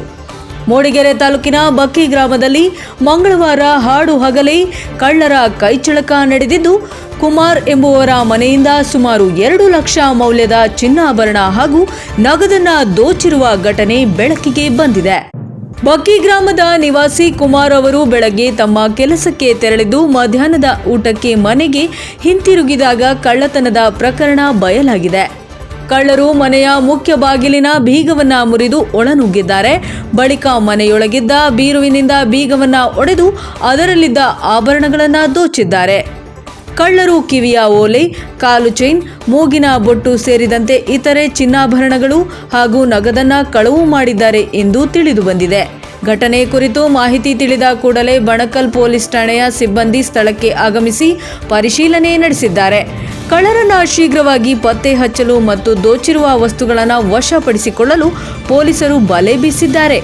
ಮೂಡಿಗೆರೆ ತಾಲೂಕಿನ ಬಕ್ಕಿ ಗ್ರಾಮದಲ್ಲಿ ಮಂಗಳವಾರ ಹಾಡು ಹಗಲೇ ಕಳ್ಳರ ಕೈಚಳಕ ನಡೆದಿದ್ದು, ಕುಮಾರ್ ಎಂಬುವರ ಮನೆಯಿಂದ ಸುಮಾರು 2 ಲಕ್ಷ ಮೌಲ್ಯದ ಚಿನ್ನಾಭರಣ ಹಾಗೂ ನಗದನ್ನ ದೋಚಿರುವ ಘಟನೆ ಬೆಳಕಿಗೆ ಬಂದಿದೆ. ಬಕ್ಕಿ ಗ್ರಾಮದ ನಿವಾಸಿ ಕುಮಾರ್ ಅವರು ಬೆಳಗ್ಗೆ ತಮ್ಮ ಕೆಲಸಕ್ಕೆ ತೆರಳಿದ್ದು ಮಧ್ಯಾಹ್ನದ ಊಟಕ್ಕೆ ಮನೆಗೆ ಹಿಂತಿರುಗಿದಾಗ ಕಳ್ಳತನದ ಪ್ರಕರಣ ಬಯಲಾಗಿದೆ. ಕಳ್ಳರು ಮನೆಯ ಮುಖ್ಯ ಬಾಗಿಲಿನ ಬೀಗವನ್ನ ಮುರಿದು ಒಳನುಗ್ಗಿದ್ದಾರೆ. ಬಳಿಕ ಮನೆಯೊಳಗಿದ್ದ ಬೀರುವಿನಿಂದ ಬೀಗವನ್ನ ಒಡೆದು ಅದರಲ್ಲಿದ್ದ ಆಭರಣಗಳನ್ನು ದೋಚಿದ್ದಾರೆ. ಕಳ್ಳರು ಕಿವಿಯ ಓಲೆ, ಕಾಲು ಚೈನ್, ಮೂಗಿನ ಬೊಟ್ಟು ಸೇರಿದಂತೆ ಇತರೆ ಚಿನ್ನಾಭರಣಗಳು ಹಾಗೂ ನಗದನ್ನ ಕಳವು ಮಾಡಿದ್ದಾರೆ ಎಂದು ತಿಳಿದು ಬಂದಿದೆ. ಘಟನೆ ಕುರಿತು ಮಾಹಿತಿ ತಿಳಿದ ಕೂಡಲೇ ಬಣಕಲ್ ಪೊಲೀಸ್ ಠಾಣೆಯ ಸಿಬ್ಬಂದಿ ಸ್ಥಳಕ್ಕೆ ಆಗಮಿಸಿ ಪರಿಶೀಲನೆ ನಡೆಸಿದ್ದಾರೆ. ಕಳ್ಳರನ್ನ ಶೀಘ್ರವಾಗಿ ಪತ್ತೆ ಹಚ್ಚಲು ಮತ್ತು ದೋಚಿರುವ ವಸ್ತುಗಳನ್ನು ವಶಪಡಿಸಿಕೊಳ್ಳಲು ಪೊಲೀಸರು ಬಲೆ ಬೀಸಿದ್ದಾರೆ.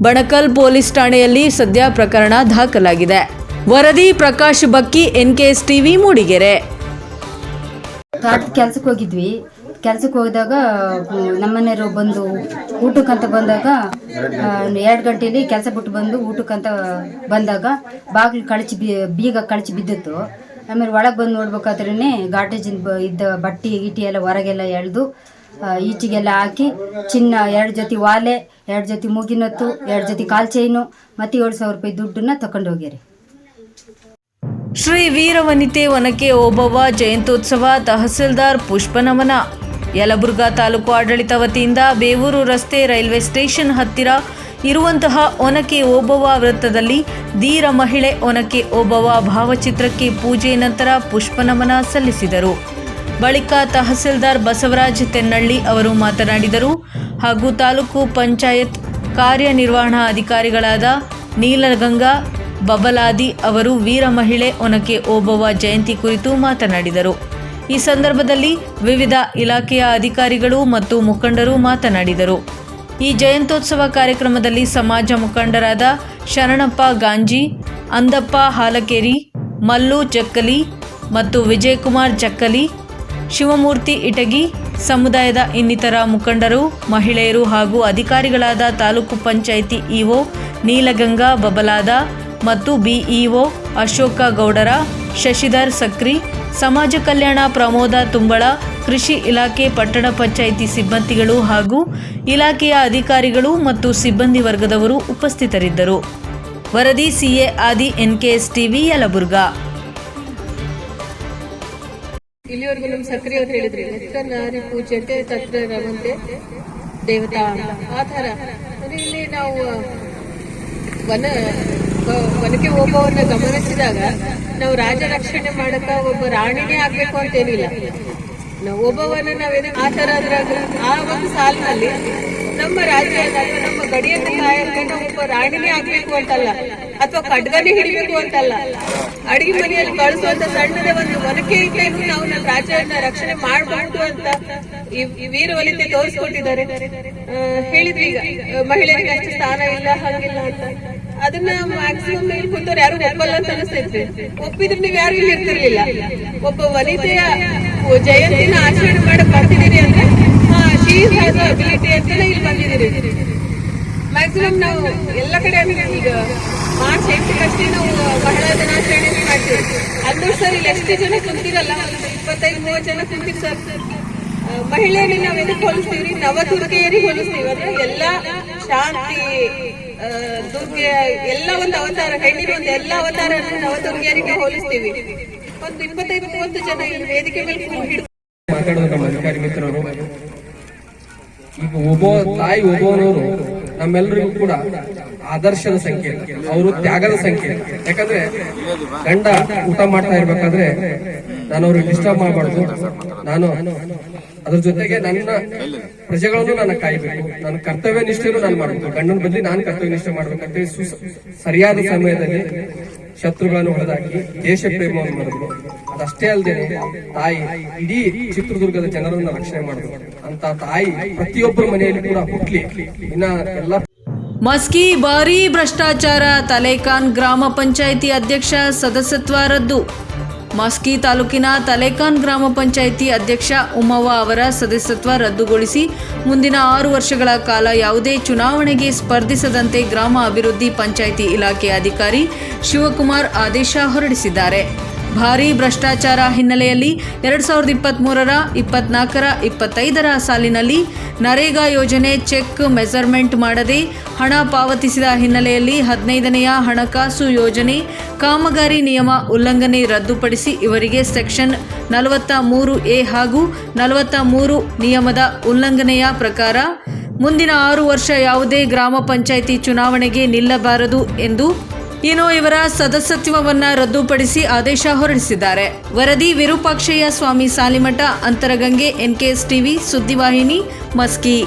ಬಣಕಲ್ ಪೊಲೀಸ್ ಠಾಣೆಯಲ್ಲಿ ಸದ್ಯ ಪ್ರಕರಣ ದಾಖಲಾಗಿದೆ. ವರದಿ ಪ್ರಕಾಶ್ ಬಕ್ಕಿ, NKS TV, ಮೂಡಿಗೆರೆ. ಕೆಲ್ಸಕ್ಕೆ ಹೋಗಿದ್ವಿ. ಕೆಲ್ಸಕ್ಕೆ ಹೋದಾಗ ನಮ್ಮನೆಯವರು ಬಂದು ಊಟಕ್ಕಂತ ಬಂದಾಗ 2 ಗಂಟೆಯಲ್ಲಿ ಕೆಲಸ ಬಿಟ್ಟು ಬಂದು ಊಟಕ್ಕಂತ ಬಂದಾಗ ಬಾಗಿಲು ಬೀಗ ಕಳಚಿ ಬಿದ್ದಿತ್ತು. ಆಮೇಲೆ ಒಳಗೆ ಬಂದು ನೋಡ್ಬೇಕಾದ್ರೇ ಗಾರ್ಡೇಜಿನ ಇದ್ದ ಬಟ್ಟೆ ಗಿಟ್ಟಿ ಎಲ್ಲ ಹೊರಗೆಲ್ಲ ಎಳೆದು ಈಚೆಗೆಲ್ಲ ಹಾಕಿ ಚಿನ್ನ 2 ಜೊತೆ ವಾಲೆ, 2 ಜೊತೆ ಮೂಗಿನತ್ತು, 2 ಜೊತೆ ಕಾಲ್ ಚೈನು ಮತ್ತು 7,000 ರೂಪಾಯಿ ದುಡ್ಡನ್ನ ತಗೊಂಡು ಹೋಗ್ಯಾರಿ. ಶ್ರೀ ವೀರವನಿತೆ ಒನಕೆ ಓಬವ್ವ ಜಯಂತ್ಯೋತ್ಸವ ತಹಸೀಲ್ದಾರ್ ಪುಷ್ಪನಮನ. ಯಲಬುರ್ಗಾ ತಾಲೂಕು ಆಡಳಿತ ವತಿಯಿಂದ ಬೇವೂರು ರಸ್ತೆ ರೈಲ್ವೆ ಸ್ಟೇಷನ್ ಹತ್ತಿರ ಇರುವಂತಹ ಒನಕೆ ಓಬವ್ವ ವೃತ್ತದಲ್ಲಿ ಧೀರ ಮಹಿಳೆ ಒನಕೆ ಓಬವ್ವ ಭಾವಚಿತ್ರಕ್ಕೆ ಪೂಜೆ ನಂತರ ಪುಷ್ಪನಮನ ಸಲ್ಲಿಸಿದರು. ಬಳಿಕ ತಹಸೀಲ್ದಾರ್ ಬಸವರಾಜ್ ತೆನ್ನಳ್ಳಿ ಅವರು ಮಾತನಾಡಿದರು. ಹಾಗೂ ತಾಲೂಕು ಪಂಚಾಯತ್ ಕಾರ್ಯನಿರ್ವಹಣಾ ಅಧಿಕಾರಿಗಳಾದ ನೀಲಗಂಗಾ ಬಬಲಾದಿ ಅವರು ವೀರ ಮಹಿಳೆ ಒನಕೆ ಓಬವ್ವ ಜಯಂತಿ ಕುರಿತು ಮಾತನಾಡಿದರು. ಈ ಸಂದರ್ಭದಲ್ಲಿ ವಿವಿಧ ಇಲಾಖೆಯ ಅಧಿಕಾರಿಗಳು ಮತ್ತು ಮುಖಂಡರು ಮಾತನಾಡಿದರು. ಈ ಜಯಂತ್ಯೋತ್ಸವ ಕಾರ್ಯಕ್ರಮದಲ್ಲಿ ಸಮಾಜ ಮುಖಂಡರಾದ ಶರಣಪ್ಪ ಗಾಂಜಿ, ಅಂದಪ್ಪ ಹಾಲಕೇರಿ, ಮಲ್ಲು ಜಕ್ಕಲಿ ಮತ್ತು ವಿಜಯಕುಮಾರ್ ಜಕ್ಕಲಿ, ಶಿವಮೂರ್ತಿ ಇಟಗಿ, ಸಮುದಾಯದ ಇನ್ನಿತರ ಮುಖಂಡರು, ಮಹಿಳೆಯರು ಹಾಗೂ ಅಧಿಕಾರಿಗಳಾದ ತಾಲೂಕು ಪಂಚಾಯಿತಿ ಇಒ ನೀಲಗಂಗಾ ಬಬಲಾದ ಮತ್ತು ಬಿಇಒ ಅಶೋಕ ಗೌಡರ, ಶಶಿಧರ್ ಸಕ್ರಿ, ಸಮಾಜ ಕಲ್ಯಾಣ ಪ್ರಮೋದ ತುಂಬಳ, ಕೃಷಿ ಇಲಾಖೆ, ಪಟ್ಟಣ ಪಂಚಾಯಿತಿ ಸಿಬ್ಬಂದಿಗಳು ಹಾಗೂ ಇಲಾಖೆಯ ಅಧಿಕಾರಿಗಳು ಮತ್ತು ಸಿಬ್ಬಂದಿ ವರ್ಗದವರು ಉಪಸ್ಥಿತರಿದ್ದರು. ವರದಿ CA ಆದಿ, NKS TV, ಯಲಬುರ್ಗಾ. ಇಲ್ಲಿವರೆಗೂ ನಮ್ಮ ಸಕ್ರಿಯ ಅವ್ರು ಹೇಳಿದ್ರಿ ನಾರಿ ಪೂಜೆಂತೆ ತತ್ರ ರವಂತೆ ದೇವತಾ ಆ ಥರ ಇಲ್ಲಿ ನಾವು ಒನಕೆ ಓಬವ್ವನ್ನ ಗಮನಿಸಿದಾಗ ನಾವು ರಾಜ ರಕ್ಷಣೆ ಮಾಡಕ ಒಬ್ಬ ರಾಣಿನೇ ಆಗ್ಬೇಕು ಅಂತೇನಿಲ್ಲ. ನಾವು ಓಬವ್ವನ ನಾವೇನೋ ಆ ಥರ ಅದ್ರಾಗ ಆ ಒಂದು ಸಾಲಿನಲ್ಲಿ ನಮ್ಮ ರಾಜ್ಯ ನಮ್ಮ ಗಡಿಯನ್ನು ಕಾಯಕ್ಕೆ ನಾವು ಒಬ್ಬ ರಾಣಿನೇ ಆಗ್ಬೇಕು ಅಂತಲ್ಲ, ಅಥವಾ ಖಡ್ಗನೇ ಹಿಡಿಬೇಕು ಅಂತಲ್ಲ. ಅಡಿಗೆ ಮನೆಯಲ್ಲಿ ಕಳಿಸುವಂತ ಸಣ್ಣದ ಒಂದು ಒನಕೆ ಇಟ್ಟೇನು ನಾವು ನಮ್ಮ ರಾಜ್ಯವನ್ನ ರಕ್ಷಣೆ ಮಾಡಬಹುದು ಅಂತ ಈ ವೀರವನಿತೆ ತೋರಿಸ್ಕೊಟ್ಟಿದ್ದಾರೆ. ಹೇಳಿದ್ವಿ ಈಗ ಮಹಿಳೆಯರಿಗೆ ಅಷ್ಟು ಸ್ಥಾನ ಇಲ್ಲ, ಹಾಗಿಲ್ಲ ಅಂತ. ಅದನ್ನ ಮ್ಯಾಕ್ಸಿಮಮ್ ಇಲ್ಲಿ ಕೂತವ್ರು ಯಾರು ಒಪ್ಪಲ್ಲ ಅಂತ ಅನಿಸ್ತೈತ್ರಿ. ಒಪ್ಪಿದ್ರೆ ನೀವ್ ಯಾರು ಇಲ್ಲಿ ಇರ್ತಿರ್ಲಿಲ್ಲ. ಒಬ್ಬ ವನಿತೆಯ ಜಯಂತಿನ ಆಚರಣೆ ಮಾಡಕ್ ಬರ್ತಿದ್ದೀರಿ ಅಂದ್ರೆ ಶಿ ಹ್ಯಾಸ್ ಅಬಿಲಿಟಿ ಅಂತಾನೆ ಇಲ್ಲಿ ಬಂದಿದ್ದೀರಿ. ಮ್ಯಾಕ್ಸಿಮಮ್ ನಾವು ಎಲ್ಲ ಕಡೆ ಈಗ ಮಾರ್ಚ್ 8 ನಾವು ಮಹಿಳಾ ದಿನಾಚರಣೆ ಮಾಡ್ತೀವಿ. ಆಲ್ಮೋಸ್ಟ್ ಸರ್ ಇಲ್ಲಿ ಎಷ್ಟು ಜನ ಕುಂತಿರಲ್ಲ, 25-30 ಜನ ಕುಂತಿರ್ ಸರ್. ಮಹಿಳೆಯರಿಗೆ ನಾವ್ ಎದಕ್ಕೆ ಹೋಲಿಸ್ತೀವಿ? ನವದುರ್ಗೆಯರಿಗೆ ಹೋಲಿಸ್ತೀವಿ. ಅಂದ್ರೆ ಎಲ್ಲಾ ಶಾಂತಿ, ದುರ್ಗೆ ಎಲ್ಲ ಒಂದು ಅವತಾರ, ಹೆಣ್ಣಿನ ಒಂದು ಎಲ್ಲ ಅವತಾರ ನವದುರ್ಗೆಯರಿಗೆ ಹೋಲಿಸ್ತೀವಿ. ಒಂದು 25-30 ಜನ ಇಲ್ಲಿ ವೇದಿಕೆ ಮೇಲೆ ಹಿಡಿದು ಮಾತಾಡೋದು ನಮ್ಮ ಅಧಿಕಾರಿ ಮಿತ್ರರು. ಈಗ ತಾಯಿ ಒಬ್ಬನವರು ನಮ್ಮೆಲ್ಲರಿಗೂ ಕೂಡ ಆದರ್ಶದ ಸಂಖ್ಯೆ, ಅವರು ತ್ಯಾಗದ ಸಂಖ್ಯೆ. ಯಾಕಂದ್ರೆ ಗಂಡ ಊಟ ಮಾಡ್ತಾ ಇರ್ಬೇಕಾದ್ರೆ ನಾನು ಅವ್ರಿಗೆ ಡಿಸ್ಟರ್ಬ್ ಮಾಡಬಾರ್ದು, ನಾನು ಅದ್ರ ಜೊತೆಗೆ ನನ್ನ ಪ್ರಜೆಗಳನ್ನು ನಾನು ಕಾಯ್ಬೇಕು, ನನ್ನ ಕರ್ತವ್ಯ ನಿಷ್ಠೆಯನ್ನು ನಾನು ಮಾಡಬೇಕು, ಗಂಡನ ಬದಲಿ ನಾನು ಕರ್ತವ್ಯ ನಿಷ್ಠೆ ಮಾಡ್ಬೇಕಂತ ಸರಿಯಾದ ಸಮಯದಲ್ಲಿ ಶತ್ರುಗಳನ್ನು ಹೊಡೆದಾಕಿ ದೇಶ ಪ್ರೇಮವನ್ನು ಮಾಡಿದ್ರು. ಅದಷ್ಟೇ ಅಲ್ಲದೆ ತಾಯಿ ಇಡೀ ಚಿತ್ರದುರ್ಗದ ಜನರನ್ನ ರಕ್ಷಣೆ ಮಾಡಿದ್ರು. ಅಂತ ತಾಯಿ ಪ್ರತಿಯೊಬ್ಬರ ಮನೆಯಲ್ಲಿ ಕೂಡ ಹುಟ್ಲಿ. ಇನ್ನ ಎಲ್ಲ ಮಸ್ಕಿ ಭಾರೀ ಭ್ರಷ್ಟಾಚಾರ, ತಲೇಕಾನ್ ಗ್ರಾಮ ಪಂಚಾಯಿತಿ ಅಧ್ಯಕ್ಷ ಸದಸ್ಯತ್ವ ರದ್ದು. ಮಸ್ಕಿ ತಾಲೂಕಿನ ತಲೇಕಾನ್ ಗ್ರಾಮ ಪಂಚಾಯಿತಿ ಅಧ್ಯಕ್ಷ ಉಮ್ಮವ್ವ ಅವರ ಸದಸ್ಯತ್ವ ರದ್ದುಗೊಳಿಸಿ ಮುಂದಿನ 6 ವರ್ಷಗಳ ಕಾಲ ಯಾವುದೇ ಚುನಾವಣೆಗೆ ಸ್ಪರ್ಧಿಸದಂತೆ ಗ್ರಾಮ ಅಭಿವೃದ್ಧಿ ಪಂಚಾಯಿತಿ ಇಲಾಖೆ ಅಧಿಕಾರಿ ಶಿವಕುಮಾರ್ ಆದೇಶ ಹೊರಡಿಸಿದ್ದಾರೆ. ಭಾರೀ ಭ್ರಷ್ಟಾಚಾರ ಹಿನ್ನೆಲೆಯಲ್ಲಿ 2023ರ 24ರ 25ರ ಸಾಲಿನಲ್ಲಿ ನರೇಗಾ ಯೋಜನೆ ಚೆಕ್ ಮೆಜರ್ಮೆಂಟ್ ಮಾಡದೆ ಹಣ ಪಾವತಿಸಿದ ಹಿನ್ನೆಲೆಯಲ್ಲಿ 15ನೆಯ ಹಣಕಾಸು ಯೋಜನೆ ಕಾಮಗಾರಿ ನಿಯಮ ಉಲ್ಲಂಘನೆ ರದ್ದುಪಡಿಸಿ ಇವರಿಗೆ ಸೆಕ್ಷನ್ 43A ಹಾಗೂ 43 ನಿಯಮದ ಉಲ್ಲಂಘನೆಯ ಪ್ರಕಾರ ಮುಂದಿನ 6 ವರ್ಷ ಯಾವುದೇ ಗ್ರಾಮ ಪಂಚಾಯಿತಿ ಚುನಾವಣೆಗೆ ನಿಲ್ಲಬಾರದು ಎಂದು ಇವರ ಸದಸ್ಯತ್ವವನ್ನು ರದ್ದುಪಡಿಸಿ ಆದೇಶ ಹೊರಡಿಸಿದ್ದಾರೆ. ವರದಿ ವಿರೂಪಾಕ್ಷಯ್ಯ ಸ್ವಾಮಿ ಸಾಲಿಮಠ, ಅಂತರಗಂಗೆ, NKS ಟಿವಿ ಸುದ್ದಿವಾಹಿನಿ, ಮಸ್ಕಿ.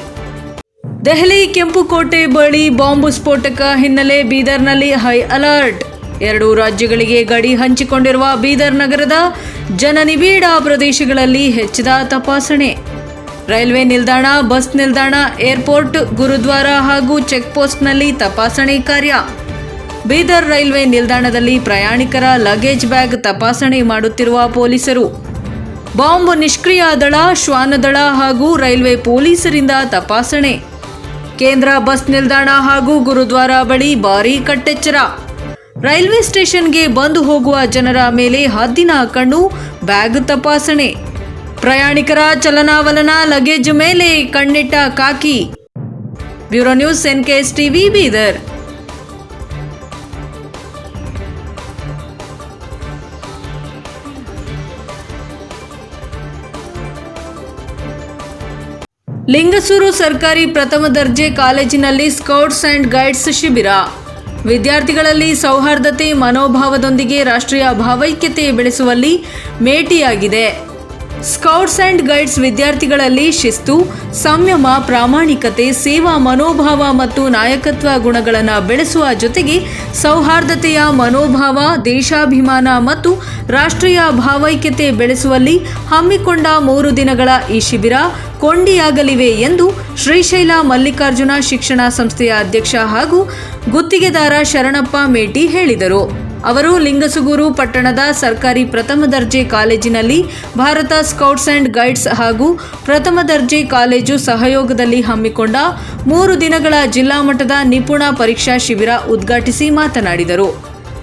ದೆಹಲಿ ಕೆಂಪುಕೋಟೆ ಬಳಿ ಬಾಂಬ್ ಸ್ಫೋಟಕ ಹಿನ್ನೆಲೆ ಬೀದರ್ನಲ್ಲಿ ಹೈ ಅಲರ್ಟ್. 2 ರಾಜ್ಯಗಳಿಗೆ ಗಡಿ ಹಂಚಿಕೊಂಡಿರುವ ಬೀದರ್ ನಗರದ ಜನನಿಬಿಡ ಪ್ರದೇಶಗಳಲ್ಲಿ ಹೆಚ್ಚಿದ ತಪಾಸಣೆ. ರೈಲ್ವೆ ನಿಲ್ದಾಣ, ಬಸ್ ನಿಲ್ದಾಣ, ಏರ್ಪೋರ್ಟ್, ಗುರುದ್ವಾರ ಹಾಗೂ ಚೆಕ್ಪೋಸ್ಟ್ನಲ್ಲಿ ತಪಾಸಣೆ ಕಾರ್ಯ. ಬೀದರ್ ರೈಲ್ವೆ ನಿಲ್ದಾಣದಲ್ಲಿ ಪ್ರಯಾಣಿಕರ ಲಗೇಜ್ ಬ್ಯಾಗ್ ತಪಾಸಣೆ ಮಾಡುತ್ತಿರುವ ಪೊಲೀಸರು. ಬಾಂಬ್ ನಿಷ್ಕ್ರಿಯ ದಳ, ಶ್ವಾನದಳ ಹಾಗೂ ರೈಲ್ವೆ ಪೊಲೀಸರಿಂದ ತಪಾಸಣೆ. ಕೇಂದ್ರ ಬಸ್ ನಿಲ್ದಾಣ ಹಾಗೂ ಗುರುದ್ವಾರ ಬಳಿ ಭಾರೀ ಕಟ್ಟೆಚ್ಚರ. ರೈಲ್ವೆ ಸ್ಟೇಷನ್ಗೆ ಬಂದು ಹೋಗುವ ಜನರ ಮೇಲೆ ಹದ್ದಿನ ಕಣ್ಣು, ಬ್ಯಾಗ್ ತಪಾಸಣೆ. ಪ್ರಯಾಣಿಕರ ಚಲನಾವಲನ, ಲಗೇಜ್ ಮೇಲೆ ಕಣ್ಣಿಟ್ಟ ಖಾಕಿ. Bureau news, NKS TV, Bidar. Lingasur ಸರ್ಕಾರಿ ಪ್ರಥಮ ದರ್ಜೆ ಕಾಲೇಜಿನಲ್ಲಿ ಸ್ಕೌಟ್ಸ್ ಅಂಡ್ ಗೈಡ್ಸ್ ಶಿಬಿರ. ವಿದ್ಯಾರ್ಥಿಗಳಲ್ಲಿ ಸೌಹಾರ್ದತೆ ಮನೋಭಾವದೊಂದಿಗೆ ರಾಷ್ಟ್ರೀಯ ಭಾವೈಕ್ಯತೆ ಬೆಳೆಸುವಲ್ಲಿ ಮೇಟಿಯಾಗಿದೆ. ಸ್ಕೌಟ್ಸ್ ಅಂಡ್ ಗೈಡ್ಸ್ ವಿದ್ಯಾರ್ಥಿಗಳಲ್ಲಿ ಶಿಸ್ತು, ಸಂಯಮ, ಪ್ರಾಮಾಣಿಕತೆ, ಸೇವಾ ಮನೋಭಾವ ಮತ್ತು ನಾಯಕತ್ವ ಗುಣಗಳನ್ನು ಬೆಳೆಸುವ ಜೊತೆಗೆ ಸೌಹಾರ್ದತೆಯ ಮನೋಭಾವ, ದೇಶಾಭಿಮಾನ ಮತ್ತು ರಾಷ್ಟ್ರೀಯ ಭಾವೈಕ್ಯತೆ ಬೆಳೆಸುವಲ್ಲಿ ಹಮ್ಮಿಕೊಂಡ 3 ದಿನಗಳ ಈ ಶಿಬಿರ ಕೊಂಡಿಯಾಗಲಿವೆ ಎಂದು ಶ್ರೀಶೈಲ ಮಲ್ಲಿಕಾರ್ಜುನ ಶಿಕ್ಷಣ ಸಂಸ್ಥೆಯ ಅಧ್ಯಕ್ಷ ಹಾಗೂ ಗುತ್ತಿಗೆದಾರ ಶರಣಪ್ಪ ಮೇಟಿ ಹೇಳಿದರು. ಅವರು ಲಿಂಗಸುಗೂರು ಪಟ್ಟಣದ ಸರ್ಕಾರಿ ಪ್ರಥಮ ದರ್ಜೆ ಕಾಲೇಜಿನಲ್ಲಿ ಭಾರತ ಸ್ಕೌಟ್ಸ್ ಅಂಡ್ ಗೈಡ್ಸ್ ಹಾಗೂ ಪ್ರಥಮ ದರ್ಜೆ ಕಾಲೇಜು ಸಹಯೋಗದಲ್ಲಿ ಹಮ್ಮಿಕೊಂಡ 3 ದಿನಗಳ ಜಿಲ್ಲಾ ಮಟ್ಟದ ನಿಪುಣ ಪರೀಕ್ಷಾ ಶಿಬಿರ ಉದ್ಘಾಟಿಸಿ ಮಾತನಾಡಿದರು.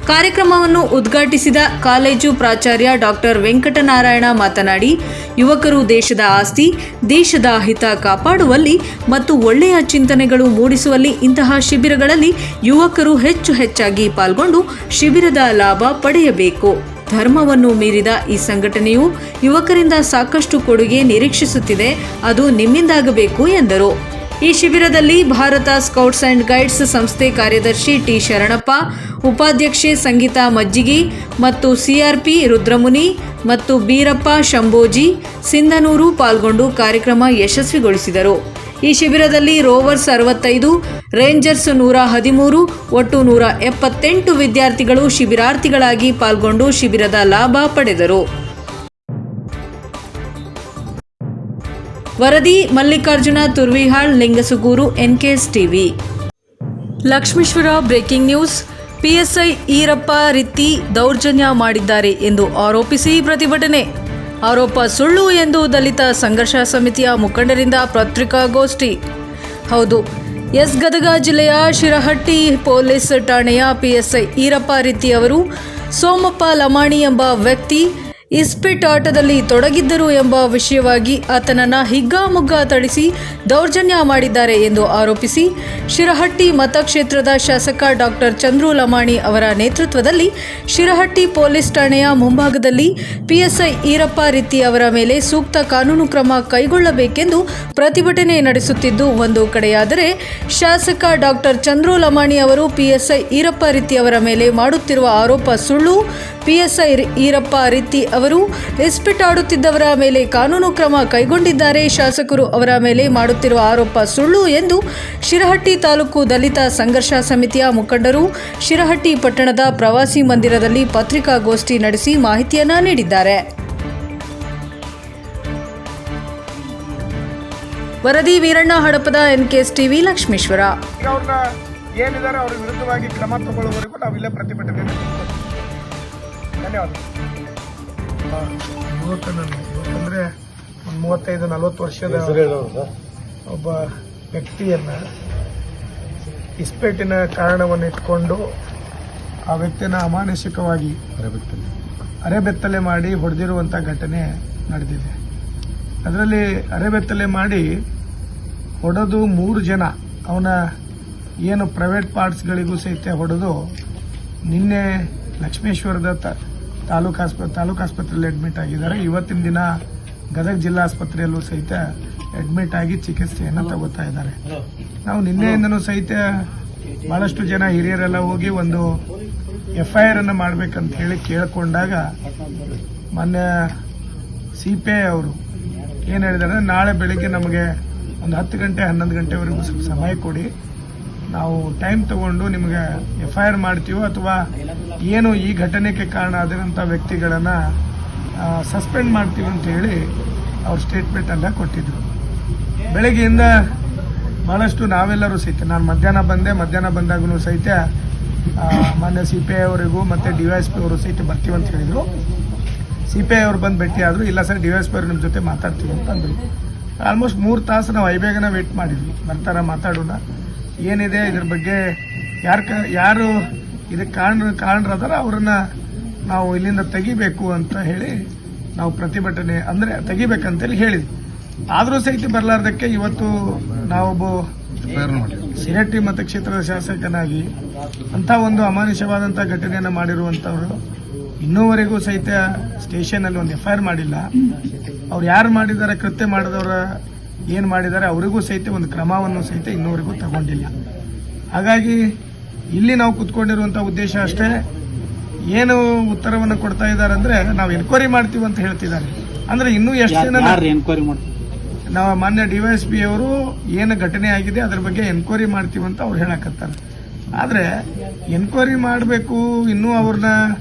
ಕಾರ್ಯಕ್ರಮವನ್ನು ಉದ್ಘಾಟಿಸಿದ ಕಾಲೇಜು ಪ್ರಾಚಾರ್ಯ ಡಾಕ್ಟರ್ ವೆಂಕಟನಾರಾಯಣ ಮಾತನಾಡಿ, ಯುವಕರು ದೇಶದ ಆಸ್ತಿ, ದೇಶದ ಹಿತ ಕಾಪಾಡುವಲ್ಲಿ ಮತ್ತು ಒಳ್ಳೆಯ ಚಿಂತನೆಗಳು ಮೂಡಿಸುವಲ್ಲಿ ಇಂತಹ ಶಿಬಿರಗಳಲ್ಲಿ ಯುವಕರು ಹೆಚ್ಚಾಗಿ ಪಾಲ್ಗೊಂಡು ಶಿಬಿರದ ಲಾಭ ಪಡೆಯಬೇಕು. ಧರ್ಮವನ್ನು ಮೀರಿದ ಈ ಸಂಘಟನೆಯು ಯುವಕರಿಂದ ಸಾಕಷ್ಟು ಕೊಡುಗೆ ನಿರೀಕ್ಷಿಸುತ್ತಿದೆ, ಅದು ನಿಮ್ಮಿಂದಾಗಬೇಕು ಎಂದರು. ಈ ಶಿಬಿರದಲ್ಲಿ ಭಾರತ ಸ್ಕೌಟ್ಸ್ ಅಂಡ್ ಗೈಡ್ಸ್ ಸಂಸ್ಥೆ ಕಾರ್ಯದರ್ಶಿ ಟಿ ಶರಣಪ್ಪ, ಉಪಾಧ್ಯಕ್ಷೆ ಸಂಗೀತಾ ಮಜ್ಜಿಗಿ ಮತ್ತು CRP ರುದ್ರಮುನಿ ಮತ್ತು ಬೀರಪ್ಪ ಶಂಭೋಜಿ ಸಿಂಧನೂರು ಪಾಲ್ಗೊಂಡು ಕಾರ್ಯಕ್ರಮ ಯಶಸ್ವಿಗೊಳಿಸಿದರು. ಈ ಶಿಬಿರದಲ್ಲಿ ರೋವರ್ಸ್ 65, ರೇಂಜರ್ಸ್ 113, ಒಟ್ಟು 178 ವಿದ್ಯಾರ್ಥಿಗಳು ಶಿಬಿರಾರ್ಥಿಗಳಾಗಿ ಪಾಲ್ಗೊಂಡು ಶಿಬಿರದ ಲಾಭ ಪಡೆದರು. ವರದಿ Mallikarjuna Turvihal, Lingasugur, NKS TV. Lakshmeshwar breaking news. PSI Eerappa ರೀತಿ ದೌರ್ಜನ್ಯ ಮಾಡಿದ್ದಾರೆ ಎಂದು ಆರೋಪಿಸಿ ಪ್ರತಿಭಟನೆ. ಆರೋಪ ಸುಳ್ಳು ಎಂದು ದಲಿತ ಸಂಘರ್ಷ ಸಮಿತಿಯ ಮುಖಂಡರಿಂದ ಪತ್ರಿಕಾಗೋಷ್ಠಿ. ಹೌದು, ಗದಗ ಜಿಲ್ಲೆಯ ಶಿರಹಟ್ಟಿ ಪೊಲೀಸ್ ಠಾಣೆಯ ಪಿಎಸ್ಐ ಈರಪ್ಪ ರೀತಿ ಅವರು ಸೋಮಪ್ಪ ಲಮಾಣಿ ಎಂಬ ವ್ಯಕ್ತಿ ಇಸ್ಪಿಟ್ ಆಟದಲ್ಲಿ ತೊಡಗಿದ್ದರು ಎಂಬ ವಿಷಯವಾಗಿ ಆತನನ್ನು ಹಿಗ್ಗಾಮುಗ್ಗಾ ಥಳಿಸಿ ದೌರ್ಜನ್ಯ ಮಾಡಿದ್ದಾರೆ ಎಂದು ಆರೋಪಿಸಿ ಶಿರಹಟ್ಟಿ ಮತಕ್ಷೇತ್ರದ ಶಾಸಕ ಡಾಕ್ಟರ್ ಚಂದ್ರು ಲಮಾಣಿ ಅವರ ನೇತೃತ್ವದಲ್ಲಿ ಶಿರಹಟ್ಟಿ ಪೊಲೀಸ್ ಠಾಣೆಯ ಮುಂಭಾಗದಲ್ಲಿ ಪಿಎಸ್ಐ ಈರಪ್ಪ ರೀತಿ ಅವರ ಮೇಲೆ ಸೂಕ್ತ ಕಾನೂನು ಕ್ರಮ ಕೈಗೊಳ್ಳಬೇಕೆಂದು ಪ್ರತಿಭಟನೆ ನಡೆಸುತ್ತಿದ್ದು ಒಂದು ಕಡೆಯಾದರೆ, ಶಾಸಕ ಡಾಕ್ಟರ್ ಚಂದ್ರು ಲಮಾಣಿ ಅವರು ಪಿಎಸ್ಐ ಈರಪ್ಪ ರೀತಿ ಅವರ ಮೇಲೆ ಮಾಡುತ್ತಿರುವ ಆರೋಪ ಸುಳ್ಳು, ಪಿಎಸ್ಐ ಈರಪ್ಪ ರೀತಿ ಅವರು ಇಸ್ಪಿಟ್ ಆಡುತ್ತಿದ್ದವರ ಮೇಲೆ ಕಾನೂನು ಕ್ರಮ ಕೈಗೊಂಡಿದ್ದಾರೆ, ಶಾಸಕರು ಅವರ ಮೇಲೆ ಮಾಡುತ್ತಿರುವ ಆರೋಪ ಸುಳ್ಳು ಎಂದು ಶಿರಹಟ್ಟಿ ತಾಲೂಕು ದಲಿತ ಸಂಘರ್ಷ ಸಮಿತಿಯ ಮುಖಂಡರು ಶಿರಹಟ್ಟಿ ಪಟ್ಟಣದ ಪ್ರವಾಸಿ ಮಂದಿರದಲ್ಲಿ ಪತ್ರಿಕಾಗೋಷ್ಠಿ ನಡೆಸಿ ಮಾಹಿತಿಯನ್ನ ನೀಡಿದ್ದಾರೆ. ವರದಿ ವೀರಣ್ಣ ಹಡಪದ, ಎನ್ಕೆಎಸ್ ಟಿವಿ, ಲಕ್ಷ್ಮೀಶ್ವರ. ಅವ್ರನ್ನ ಏನಿದ್ದಾರೆ ಅವ್ರ ವಿರುದ್ಧವಾಗಿ ಕ್ರಮ ತಗೊಳ್ಳುವವರೆಗೂ ನಾವು ಇಲ್ಲೇ ಪ್ರತಿಭಟನೆ. ಧನ್ಯವಾದ. ಯುವಕನಂದ್ರೆ ಒಂದು 35-40 ವರ್ಷದ ಒಬ್ಬ ವ್ಯಕ್ತಿಯನ್ನ ಇಸ್ಪೇಟಿನ ಕಾರಣವನ್ನು ಇಟ್ಕೊಂಡು ಆ ವ್ಯಕ್ತಿಯನ್ನು ಅಮಾನುಷಿಕವಾಗಿ ಅರೆಬೆತ್ತಲೆ ಮಾಡಿ ಹೊಡೆದಿರುವಂಥ ಘಟನೆ ನಡೆದಿದೆ. ಅದರಲ್ಲಿ ಅರೆಬೆತ್ತಲೆ ಮಾಡಿ ಹೊಡೆದು 3 ಜನ ಅವನ ಏನು ಪ್ರೈವೇಟ್ ಪಾರ್ಟ್ಸ್ಗಳಿಗೂ ಸಹಿತ ಹೊಡೆದು ನಿನ್ನೆ ಲಕ್ಷ್ಮೇಶ್ವರದ ತಾಲೂಕು ಆಸ್ಪತ್ರೆಯಲ್ಲಿ ಅಡ್ಮಿಟ್ ಆಗಿದ್ದಾರೆ. ಇವತ್ತಿನ ದಿನ ಗದಗ ಜಿಲ್ಲಾ ಆಸ್ಪತ್ರೆಯಲ್ಲೂ ಸಹಿತ ಅಡ್ಮಿಟ್ ಆಗಿ ಚಿಕಿತ್ಸೆಯನ್ನು ತಗೋತಾ ಇದ್ದಾರೆ. ನಾವು ನಿನ್ನೆಯಿಂದನೂ ಸಹಿತ ಬಹಳಷ್ಟು ಜನ ಹಿರಿಯರೆಲ್ಲ ಹೋಗಿ ಒಂದು FIR ಅನ್ನು ಮಾಡಬೇಕಂತ ಹೇಳಿ ಕೇಳಿಕೊಂಡಾಗ ಮೊನ್ನೆ CPI ಅವರು ಏನು ಹೇಳಿದ್ದಾರೆ, ನಾಳೆ ಬೆಳಿಗ್ಗೆ ನಮಗೆ ಒಂದು 10 ಗಂಟೆ 11 ಗಂಟೆವರೆಗೂ ಸ್ವಲ್ಪ ಸಮಯ ಕೊಡಿ, ನಾವು ಟೈಮ್ ತಗೊಂಡು ನಿಮಗೆ FIR ಮಾಡ್ತೀವೋ ಅಥವಾ ಏನು ಈ ಘಟನೆಗೆ ಕಾರಣ ಆದಂಥ ವ್ಯಕ್ತಿಗಳನ್ನು ಸಸ್ಪೆಂಡ್ ಮಾಡ್ತೀವಿ ಅಂತ ಹೇಳಿ ಅವ್ರ ಸ್ಟೇಟ್ಮೆಂಟ್ ಎಲ್ಲ ಕೊಟ್ಟಿದ್ರು. ಬೆಳಗ್ಗೆಯಿಂದ ಭಾಳಷ್ಟು ನಾವೆಲ್ಲರೂ ಸಹಿತ, ನಾನು ಮಧ್ಯಾಹ್ನ ಬಂದಾಗೂ ಸಹಿತ ಮಾನ್ಯ CPI ಅವರಿಗೂ ಮತ್ತು DYSP ಅವರು ಸಹಿತ ಬರ್ತೀವಿ ಅಂತ ಹೇಳಿದರು. CPI ಅವರು ಬಂದು ಭೇಟಿ ಆದರು. ಇಲ್ಲ ಸರ್, DYSP ಅವರು ನಿಮ್ಮ ಜೊತೆ ಮಾತಾಡ್ತೀವಿ ಅಂತ ಅಂದರು. ಆಲ್ಮೋಸ್ಟ್ 3 ತಾಸು ನಾವು ಐಬೇಗನ ವೇಟ್ ಮಾಡಿದ್ವಿ, ಬರ್ತಾರ ಮಾತಾಡೋಣ, ಏನಿದೆ ಇದ್ರ ಬಗ್ಗೆ, ಯಾರು ಇದಕ್ಕೆ ಕಾರಣರದಾರ ಅವರನ್ನ ನಾವು ಇಲ್ಲಿಂದ ತೆಗಿಬೇಕು ಅಂತ ಹೇಳಿ ನಾವು ಪ್ರತಿಭಟನೆ ಅಂದರೆ ತೆಗಿಬೇಕಂತೇಳಿ ಹೇಳಿದ್ವಿ. ಆದರೂ ಸಹಿತ ಬರಲಾರ್ದಕ್ಕೆ ಇವತ್ತು ನಾವೊಬ್ಬ ಶಿರಹಟ್ಟಿ ಮತಕ್ಷೇತ್ರದ ಶಾಸಕನಾಗಿ ಅಂಥ ಒಂದು ಅಮಾನುಷವಾದಂಥ ಘಟನೆಯನ್ನು ಮಾಡಿರುವಂಥವ್ರು ಇನ್ನೂವರೆಗೂ ಸಹಿತ ಸ್ಟೇಷನಲ್ಲಿ ಒಂದು FIR ಮಾಡಿಲ್ಲ. ಅವ್ರು ಯಾರು ಮಾಡಿದ್ದಾರೆ, ಕೃತ್ಯ ಮಾಡಿದವರ ಏನು ಮಾಡಿದ್ದಾರೆ ಅವರಿಗೂ ಸಹಿತ ಒಂದು ಕ್ರಮವನ್ನು ಸಹಿತ ಇನ್ನೂವರೆಗೂ ತಗೊಂಡಿಲ್ಲ. ಹಾಗಾಗಿ ಇಲ್ಲಿ ನಾವು ಕುತ್ಕೊಂಡಿರುವಂಥ ಉದ್ದೇಶ ಅಷ್ಟೇ. ಏನು ಉತ್ತರವನ್ನು ಕೊಡ್ತಾ ಇದ್ದಾರೆ ಅಂದರೆ, ನಾವು ಎನ್ಕ್ವೈರಿ ಮಾಡ್ತೀವಿ ಅಂತ ಹೇಳ್ತಿದ್ದಾರೆ. ಅಂದರೆ ಇನ್ನೂ ಎಷ್ಟು ಜನ ನಾವು ಮಾನ್ಯ DYSP ಅವರು ಏನು ಘಟನೆ ಆಗಿದೆ ಅದರ ಬಗ್ಗೆ ಎನ್ಕ್ವೈರಿ ಮಾಡ್ತೀವಿ ಅಂತ ಅವ್ರು ಹೇಳಕತ್ತಾರೆ. ಆದರೆ ಎನ್ಕ್ವೈರಿ ಮಾಡಬೇಕು, ಇನ್ನೂ ಅವ್ರನ್ನ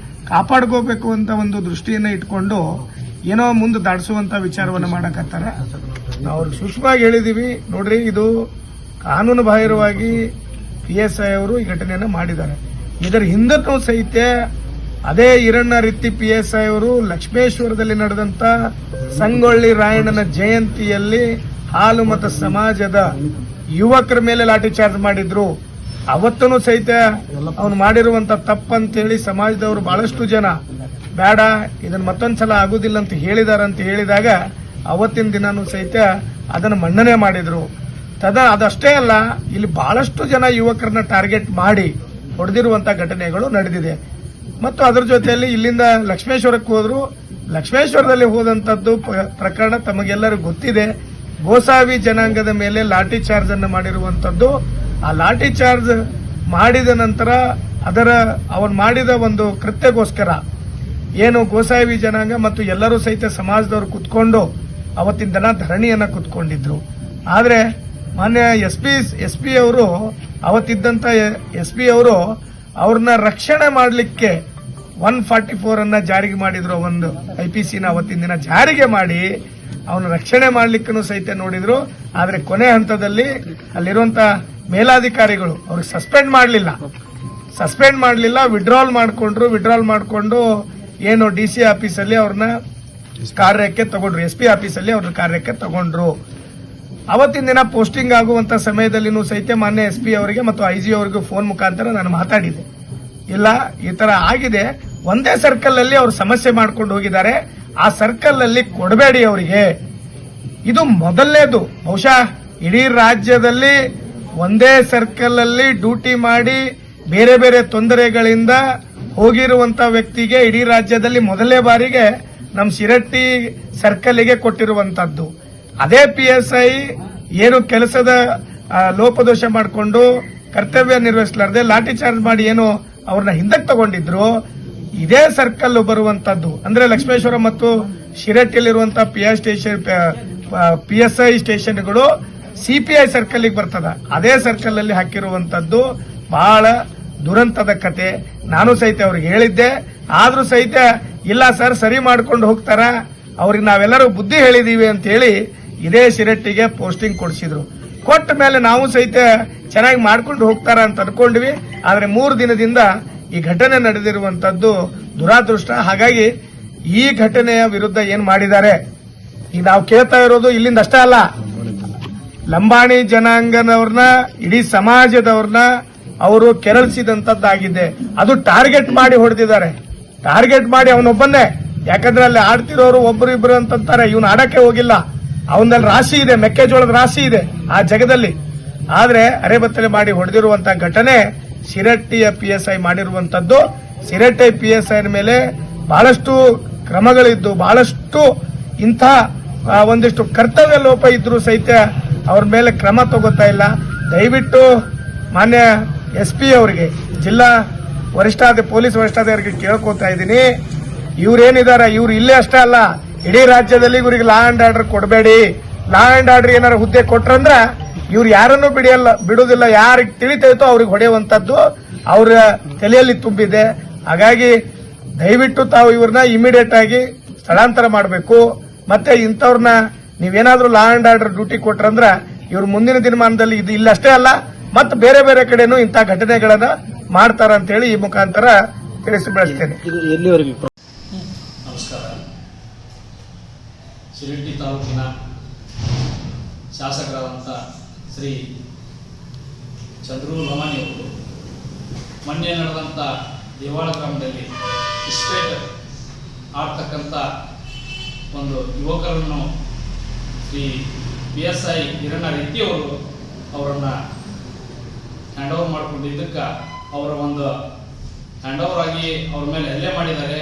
ಕಾಪಾಡ್ಕೋಬೇಕು ಅಂತ ಒಂದು ದೃಷ್ಟಿಯನ್ನು ಇಟ್ಕೊಂಡು ಏನೋ ಮುಂದೆ ದಾಟಿಸುವಂಥ ವಿಚಾರವನ್ನು ಮಾಡಕತ್ತಾರೆ. ನಾವು ಅವ್ರಿಗೆ ಸೂಕ್ಷ್ಮವಾಗಿ ಹೇಳಿದ್ದೀವಿ, ನೋಡ್ರಿ ಇದು ಕಾನೂನು ಬಾಹಿರವಾಗಿ PSI ಅವರು ಈ ಘಟನೆಯನ್ನು ಮಾಡಿದ್ದಾರೆ. ಇದರ ಹಿಂದೂ ಸಹಿತ ಅದೇ ಈರಣ್ಣ ರೀತಿ PSI ಅವರು ಲಕ್ಷ್ಮೇಶ್ವರದಲ್ಲಿ ನಡೆದಂತ ಸಂಗೊಳ್ಳಿ ರಾಯಣ್ಣನ ಜಯಂತಿಯಲ್ಲಿ ಹಾಲು ಮತ ಸಮಾಜದ ಯುವಕರ ಮೇಲೆ ಲಾಠಿ ಚಾರ್ಜ್ ಮಾಡಿದ್ರು. ಅವತ್ತೂ ಸಹಿತ ಅವನು ಮಾಡಿರುವಂತ ತಪ್ಪಂತೇಳಿ ಸಮಾಜದವರು ಬಹಳಷ್ಟು ಜನ ಬೇಡ ಇದನ್ನ ಮತ್ತೊಂದ್ಸಲ ಆಗುದಿಲ್ಲ ಅಂತ ಹೇಳಿದಾಗ ಅವತ್ತಿನ ದಿನಾನೂ ಸಹಿತ ಅದನ್ನು ಮನ್ನಣೆ ಮಾಡಿದ್ರು. ಅದಷ್ಟೇ ಅಲ್ಲ, ಇಲ್ಲಿ ಬಹಳಷ್ಟು ಜನ ಯುವಕರನ್ನ ಟಾರ್ಗೆಟ್ ಮಾಡಿ ಹೊಡೆದಿರುವಂತ ಘಟನೆಗಳು ನಡೆದಿದೆ. ಮತ್ತು ಅದರ ಜೊತೆಯಲ್ಲಿ ಇಲ್ಲಿಂದ ಲಕ್ಷ್ಮೇಶ್ವರಕ್ಕೆ ಹೋದ್ರು. ಲಕ್ಷ್ಮೇಶ್ವರದಲ್ಲಿ ಹೋದಂತದ್ದು ಪ್ರಕರಣ ತಮಗೆಲ್ಲರಿಗೂ ಗೊತ್ತಿದೆ. ಗೋಸಾವಿ ಜನಾಂಗದ ಮೇಲೆ ಲಾಠಿ ಚಾರ್ಜ್ ಅನ್ನು ಮಾಡಿರುವಂತದ್ದು. ಆ ಲಾಠಿ ಚಾರ್ಜ್ ಮಾಡಿದ ನಂತರ ಅವನು ಮಾಡಿದ ಒಂದು ಕೃತ್ಯಗೋಸ್ಕರ ಏನು ಗೋಸಾವಿ ಜನಾಂಗ ಮತ್ತು ಎಲ್ಲರೂ ಸಹಿತ ಸಮಾಜದವರು ಕುತ್ಕೊಂಡು ಅವತ್ತಿನ ದಿನ ಧರಣಿಯನ್ನ ಕುತ್ಕೊಂಡಿದ್ರು. ಆದ್ರೆ ಮಾನ್ಯ ಎಸ್ ಪಿ ಅವರು ಅವತ್ತಿದ್ದಂತ SP ಅವರು ಅವ್ರನ್ನ ರಕ್ಷಣೆ ಮಾಡಲಿಕ್ಕೆ 144 ಅನ್ನ ಜಾರಿಗೆ ಮಾಡಿದ್ರು. ಒಂದು IPCನ ಅವತ್ತಿನ ದಿನ ಜಾರಿಗೆ ಮಾಡಿ ಅವನ ರಕ್ಷಣೆ ಮಾಡ್ಲಿಕ್ಕೂ ಸಹಿತ ನೋಡಿದ್ರು. ಆದ್ರೆ ಕೊನೆ ಹಂತದಲ್ಲಿ ಅಲ್ಲಿರುವಂತ ಮೇಲಾಧಿಕಾರಿಗಳು ಅವ್ರಿಗೆ ಸಸ್ಪೆಂಡ್ ಮಾಡಲಿಲ್ಲ, ವಿಡ್ರಾಲ್ ಮಾಡಿಕೊಂಡು ಏನು DC ಆಫೀಸಲ್ಲಿ ಅವ್ರನ್ನ ಕಾರ್ಯಕ್ಕೆ ತಗೊಂಡ್ರು, SP ಆಫೀಸಲ್ಲಿ ಅವ್ರನ್ನ ಕಾರ್ಯಕ್ಕೆ ತಗೊಂಡ್ರು. ಅವತ್ತಿನ ದಿನ ಪೋಸ್ಟಿಂಗ್ ಆಗುವಂತ ಸಮಯದಲ್ಲಿನೂ ಸಹಿತ ಮಾನ್ಯ SP ಅವರಿಗೆ ಮತ್ತು IG ಅವರಿಗೂ ಫೋನ್ ಮುಖಾಂತರ ನಾನು ಮಾತಾಡಿದೆ. ಇಲ್ಲ, ಈ ತರ ಆಗಿದೆ, ಒಂದೇ ಸರ್ಕಲ್ ಅಲ್ಲಿ ಅವ್ರು ಸಮಸ್ಯೆ ಮಾಡ್ಕೊಂಡು ಹೋಗಿದ್ದಾರೆ, ಆ ಸರ್ಕಲ್ ಅಲ್ಲಿ ಕೊಡಬೇಡಿ ಅವರಿಗೆ. ಇದು ಮೊದಲನೇದು. ಬಹುಶಃ ಇಡೀ ರಾಜ್ಯದಲ್ಲಿ ಒಂದೇ ಸರ್ಕಲ್ ಅಲ್ಲಿ ಡ್ಯೂಟಿ ಮಾಡಿ ಬೇರೆ ಬೇರೆ ತೊಂದರೆಗಳಿಂದ ಹೋಗಿರುವಂತ ವ್ಯಕ್ತಿಗೆ ಇಡೀ ರಾಜ್ಯದಲ್ಲಿ ಮೊದಲನೇ ಬಾರಿಗೆ ನಮ್ಮ ಶಿರಟ್ಟಿ ಸರ್ಕಲ್ಗೆ ಕೊಟ್ಟಿರುವಂತದ್ದು. ಅದೇ PSI ಏನು ಕೆಲಸದ ಲೋಪದೋಷ ಮಾಡಿಕೊಂಡು ಕರ್ತವ್ಯ ನಿರ್ವಹಿಸಲಾರದೆ ಲಾಠಿ ಚಾರ್ಜ್ ಮಾಡಿ ಏನು ಅವ್ರನ್ನ ಹಿಂದಕ್ಕೆ ತಗೊಂಡಿದ್ರು, ಇದೇ ಸರ್ಕಲ್ ಬರುವಂತದ್ದು. ಅಂದ್ರೆ ಲಕ್ಷ್ಮೇಶ್ವರ ಮತ್ತು ಶಿರಟ್ಟಿಯಲ್ಲಿರುವಂತಹ PSI ಸ್ಟೇಷನ್ಗಳು CPI ಸರ್ಕಲ್ ಬರ್ತದ. ಅದೇ ಸರ್ಕಲ್ ಅಲ್ಲಿ ಹಾಕಿರುವಂತದ್ದು ಬಹಳ ದುರಂತದ ಕತೆ. ನಾನು ಸಹಿತ ಅವ್ರಿಗೆ ಹೇಳಿದ್ದೆ, ಆದ್ರೂ ಸಹಿತ ಇಲ್ಲ ಸರ್, ಸರಿ ಮಾಡ್ಕೊಂಡು ಹೋಗ್ತಾರ, ಅವ್ರಿಗೆ ನಾವೆಲ್ಲರೂ ಬುದ್ಧಿ ಹೇಳಿದೀವಿ ಅಂತ ಹೇಳಿ ಇದೇ ಶಿರಟ್ಟಿಗೆ ಪೋಸ್ಟಿಂಗ್ ಕೊಡಿಸಿದ್ರು. ಕೊಟ್ಟ ಮೇಲೆ ನಾವು ಸಹಿತ ಚೆನ್ನಾಗಿ ಮಾಡ್ಕೊಂಡು ಹೋಗ್ತಾರ ಅಂತ ಅನ್ಕೊಂಡ್ವಿ. ಆದ್ರೆ 3 ದಿನದಿಂದ ಈ ಘಟನೆ ನಡೆದಿರುವಂತದ್ದು ದುರಾದೃಷ್ಟ. ಹಾಗಾಗಿ ಈ ಘಟನೆಯ ವಿರುದ್ಧ ಏನ್ ಮಾಡಿದ್ದಾರೆ, ಈಗ ನಾವು ಕೇಳ್ತಾ ಇರೋದು ಇಲ್ಲಿಂದ ಅಷ್ಟೇ ಅಲ್ಲ, ಲಂಬಾಣಿ ಜನಾಂಗನವ್ರನ್ನ, ಇಡೀ ಸಮಾಜದವ್ರನ್ನ ಅವರು ಕೆರಳಿಸಿದಂತದ್ದಾಗಿದೆ. ಅದು ಟಾರ್ಗೆಟ್ ಮಾಡಿ ಹೊಡೆದಿದ್ದಾರೆ, ಟಾರ್ಗೆಟ್ ಮಾಡಿ ಅವನೊಬ್ಬನ್ನೇ. ಯಾಕಂದ್ರೆ ಅಲ್ಲಿ ಆಡ್ತಿರೋರು ಒಬ್ರು ಇಬ್ರು ಅಂತಾರೆ, ಇವನು ಆಡಕ್ಕೆ ಹೋಗಿಲ್ಲ, ಅವನಲ್ಲಿ ರಾಶಿ ಇದೆ, ಮೆಕ್ಕೆಜೋಳದ ರಾಶಿ ಇದೆ ಆ ಜಗದಲ್ಲಿ. ಆದ್ರೆ ಅರೆಬತ್ತಲೆ ಮಾಡಿ ಹೊಡೆದಿರುವಂತಹ ಘಟನೆ ಶಿರಟ್ಟಿಯ PSI ಮಾಡಿರುವಂತದ್ದು. ಶಿರಟ್ಟಿ PSI ಮೇಲೆ ಬಹಳಷ್ಟು ಕ್ರಮಗಳಿದ್ದು, ಬಹಳಷ್ಟು ಇಂಥ ಒಂದಿಷ್ಟು ಕರ್ತವ್ಯ ಲೋಪ ಇದ್ರೂ ಸಹಿತ ಅವ್ರ ಮೇಲೆ ಕ್ರಮ ತಗೋತಾ ಇಲ್ಲ. ದಯವಿಟ್ಟು ಮಾನ್ಯ SP ಅವರಿಗೆ, ಜಿಲ್ಲಾ ಪೊಲೀಸ್ ವರಿಷ್ಠಾಧಿಕಾರಿಗೆ ಕೇಳ್ಕೊತಾ ಇದ್ದೀನಿ, ಇವ್ರೇನಿದ್ದಾರೆ, ಇವ್ರು ಇಲ್ಲೇ ಅಷ್ಟೇ ಅಲ್ಲ, ಇಡೀ ರಾಜ್ಯದಲ್ಲಿ ಇವರಿಗೆ ಲಾ ಅಂಡ್ ಆರ್ಡರ್ ಕೊಡಬೇಡಿ. ಲಾ ಅಂಡ್ ಆರ್ಡರ್ ಏನಾರು ಹುದ್ದೆ ಕೊಟ್ರಂದ್ರ ಇವ್ರು ಯಾರನ್ನೂ ಬಿಡುವುದಿಲ್ಲ. ಯಾರಿಗೆ ತಿಳಿತೈತೋ ಅವ್ರಿಗೆ ಹೊಡೆಯುವಂತದ್ದು ಅವರ ತಲೆಯಲ್ಲಿ ತುಂಬಿದೆ. ಹಾಗಾಗಿ ದಯವಿಟ್ಟು ತಾವು ಇವ್ರನ್ನ ಇಮಿಡಿಯೇಟ್ ಆಗಿ ಸ್ಥಳಾಂತರ ಮಾಡಬೇಕು. ಮತ್ತೆ ಇಂಥವ್ರನ್ನ ನೀವೇನಾದ್ರೂ ಲಾ ಅಂಡ್ ಆರ್ಡರ್ ಡ್ಯೂಟಿ ಕೊಟ್ರಂದ್ರ ಇವ್ರು ಮುಂದಿನ ದಿನಮಾನದಲ್ಲಿ ಇದು ಇಲ್ಲಷ್ಟೇ ಅಲ್ಲ, ಮತ್ತೆ ಬೇರೆ ಬೇರೆ ಕಡೆನೂ ಇಂಥ ಘಟನೆಗಳನ್ನ ಮಾಡ್ತಾರ ಅಂತ ಹೇಳಿ ಈ ಮುಖಾಂತರ ತಿಳಿಸಿ ಬೆಳೆಸ್ತೇನೆ. ನಮಸ್ಕಾರ. ಶಿರಟ್ಟಿ ತಾಲೂಕಿನ ಶಾಸಕರಾದಂಥ ಶ್ರೀ ಚಂದ್ರು ಲಮಾನಿಯವರು ಮೊನ್ನೆ ನಡೆದಂಥ ದೇವಾಳ ಗ್ರಾಮದಲ್ಲಿ ಇಸ್ಪೇಟ್ ಆಡ್ತಕ್ಕಂಥ ಒಂದು ಯುವಕರನ್ನು ಶ್ರೀ PSI ಹಿರಣ್ಣ ರೆಡ್ಡಿಯವರು ಅವರನ್ನು ಹ್ಯಾಂಡ್ ಓವರ್ ಮಾಡಿಕೊಂಡಿದ್ದಕ್ಕೆ ಅವರ ಒಂದು ಹ್ಯಾಂಡ್ ಓವರ್ ಆಗಿ ಅವ್ರ ಮೇಲೆ ಹಲ್ಲೆ ಮಾಡಿದ್ದಾರೆ,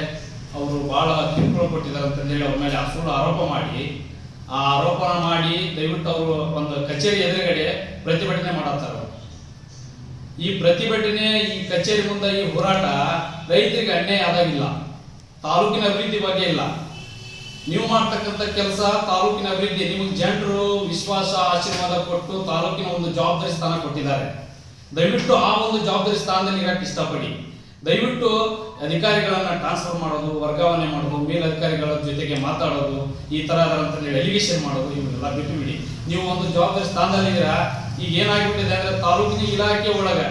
ಅವರು ಬಹಳ ಕಿರುಕುಳ ಕೊಟ್ಟಿದ್ದಾರೆ ಅಂತಂದೇಳಿ ಅವ್ರ ಮೇಲೆ ಸುಳ್ಳು ಆರೋಪ ಮಾಡಿ ದಯವಿಟ್ಟು ಅವರು ಒಂದು ಕಚೇರಿ ಎದುರುಗಡೆ ಪ್ರತಿಭಟನೆ ಮಾಡತ್ತಾರೆ. ಈ ಪ್ರತಿಭಟನೆ, ಈ ಕಚೇರಿ ಮುಂದೆ ಈ ಹೋರಾಟ ರೈತರಿಗೆ ಅನ್ಯಾಯ ಆದಾಗಿಲ್ಲ, ತಾಲೂಕಿನ ಅಭಿವೃದ್ಧಿ ಬಗ್ಗೆ ಇಲ್ಲ. ನೀವು ಮಾಡ್ತಕ್ಕಂಥ ಕೆಲಸ ತಾಲೂಕಿನ ಅಭಿವೃದ್ಧಿ, ನಿಮಗೆ ಜನರು ವಿಶ್ವಾಸ ಆಶೀರ್ವಾದ ಕೊಟ್ಟು ತಾಲೂಕಿನ ಒಂದು ಜವಾಬ್ದಾರಿ ಸ್ಥಾನ ಕೊಟ್ಟಿದ್ದಾರೆ. ದಯವಿಟ್ಟು ಆ ಒಂದು ಜವಾಬ್ದಾರಿ ಸ್ಥಾನದಲ್ಲಿ ಇರಕ್ಕೆ ಇಷ್ಟಪಡಿ. ದಯವಿಟ್ಟು ಅಧಿಕಾರಿಗಳನ್ನ ಟ್ರಾನ್ಸ್ಫರ್ ಮಾಡೋದು, ವರ್ಗಾವಣೆ ಮಾಡೋದು, ಮೇಲಧಿಕಾರಿಗಳ ಜೊತೆಗೆ ಮಾತಾಡೋದು, ಈ ತರ ಎಲಿಗೇಷನ್ ಮಾಡೋದು, ಇವನ್ನೆಲ್ಲ ಬಿಟ್ಟು ಬಿಡಿ. ನೀವು ಒಂದು ಜವಾಬ್ದಾರಿ ಸ್ಥಾನದಲ್ಲಿದ್ದೀರಾ. ಈಗ ಏನಾಗಿಬಿಟ್ಟಿದೆ ಅಂದ್ರೆ ತಾಲೂಕಿನ ಇಲಾಖೆ ಒಳಗ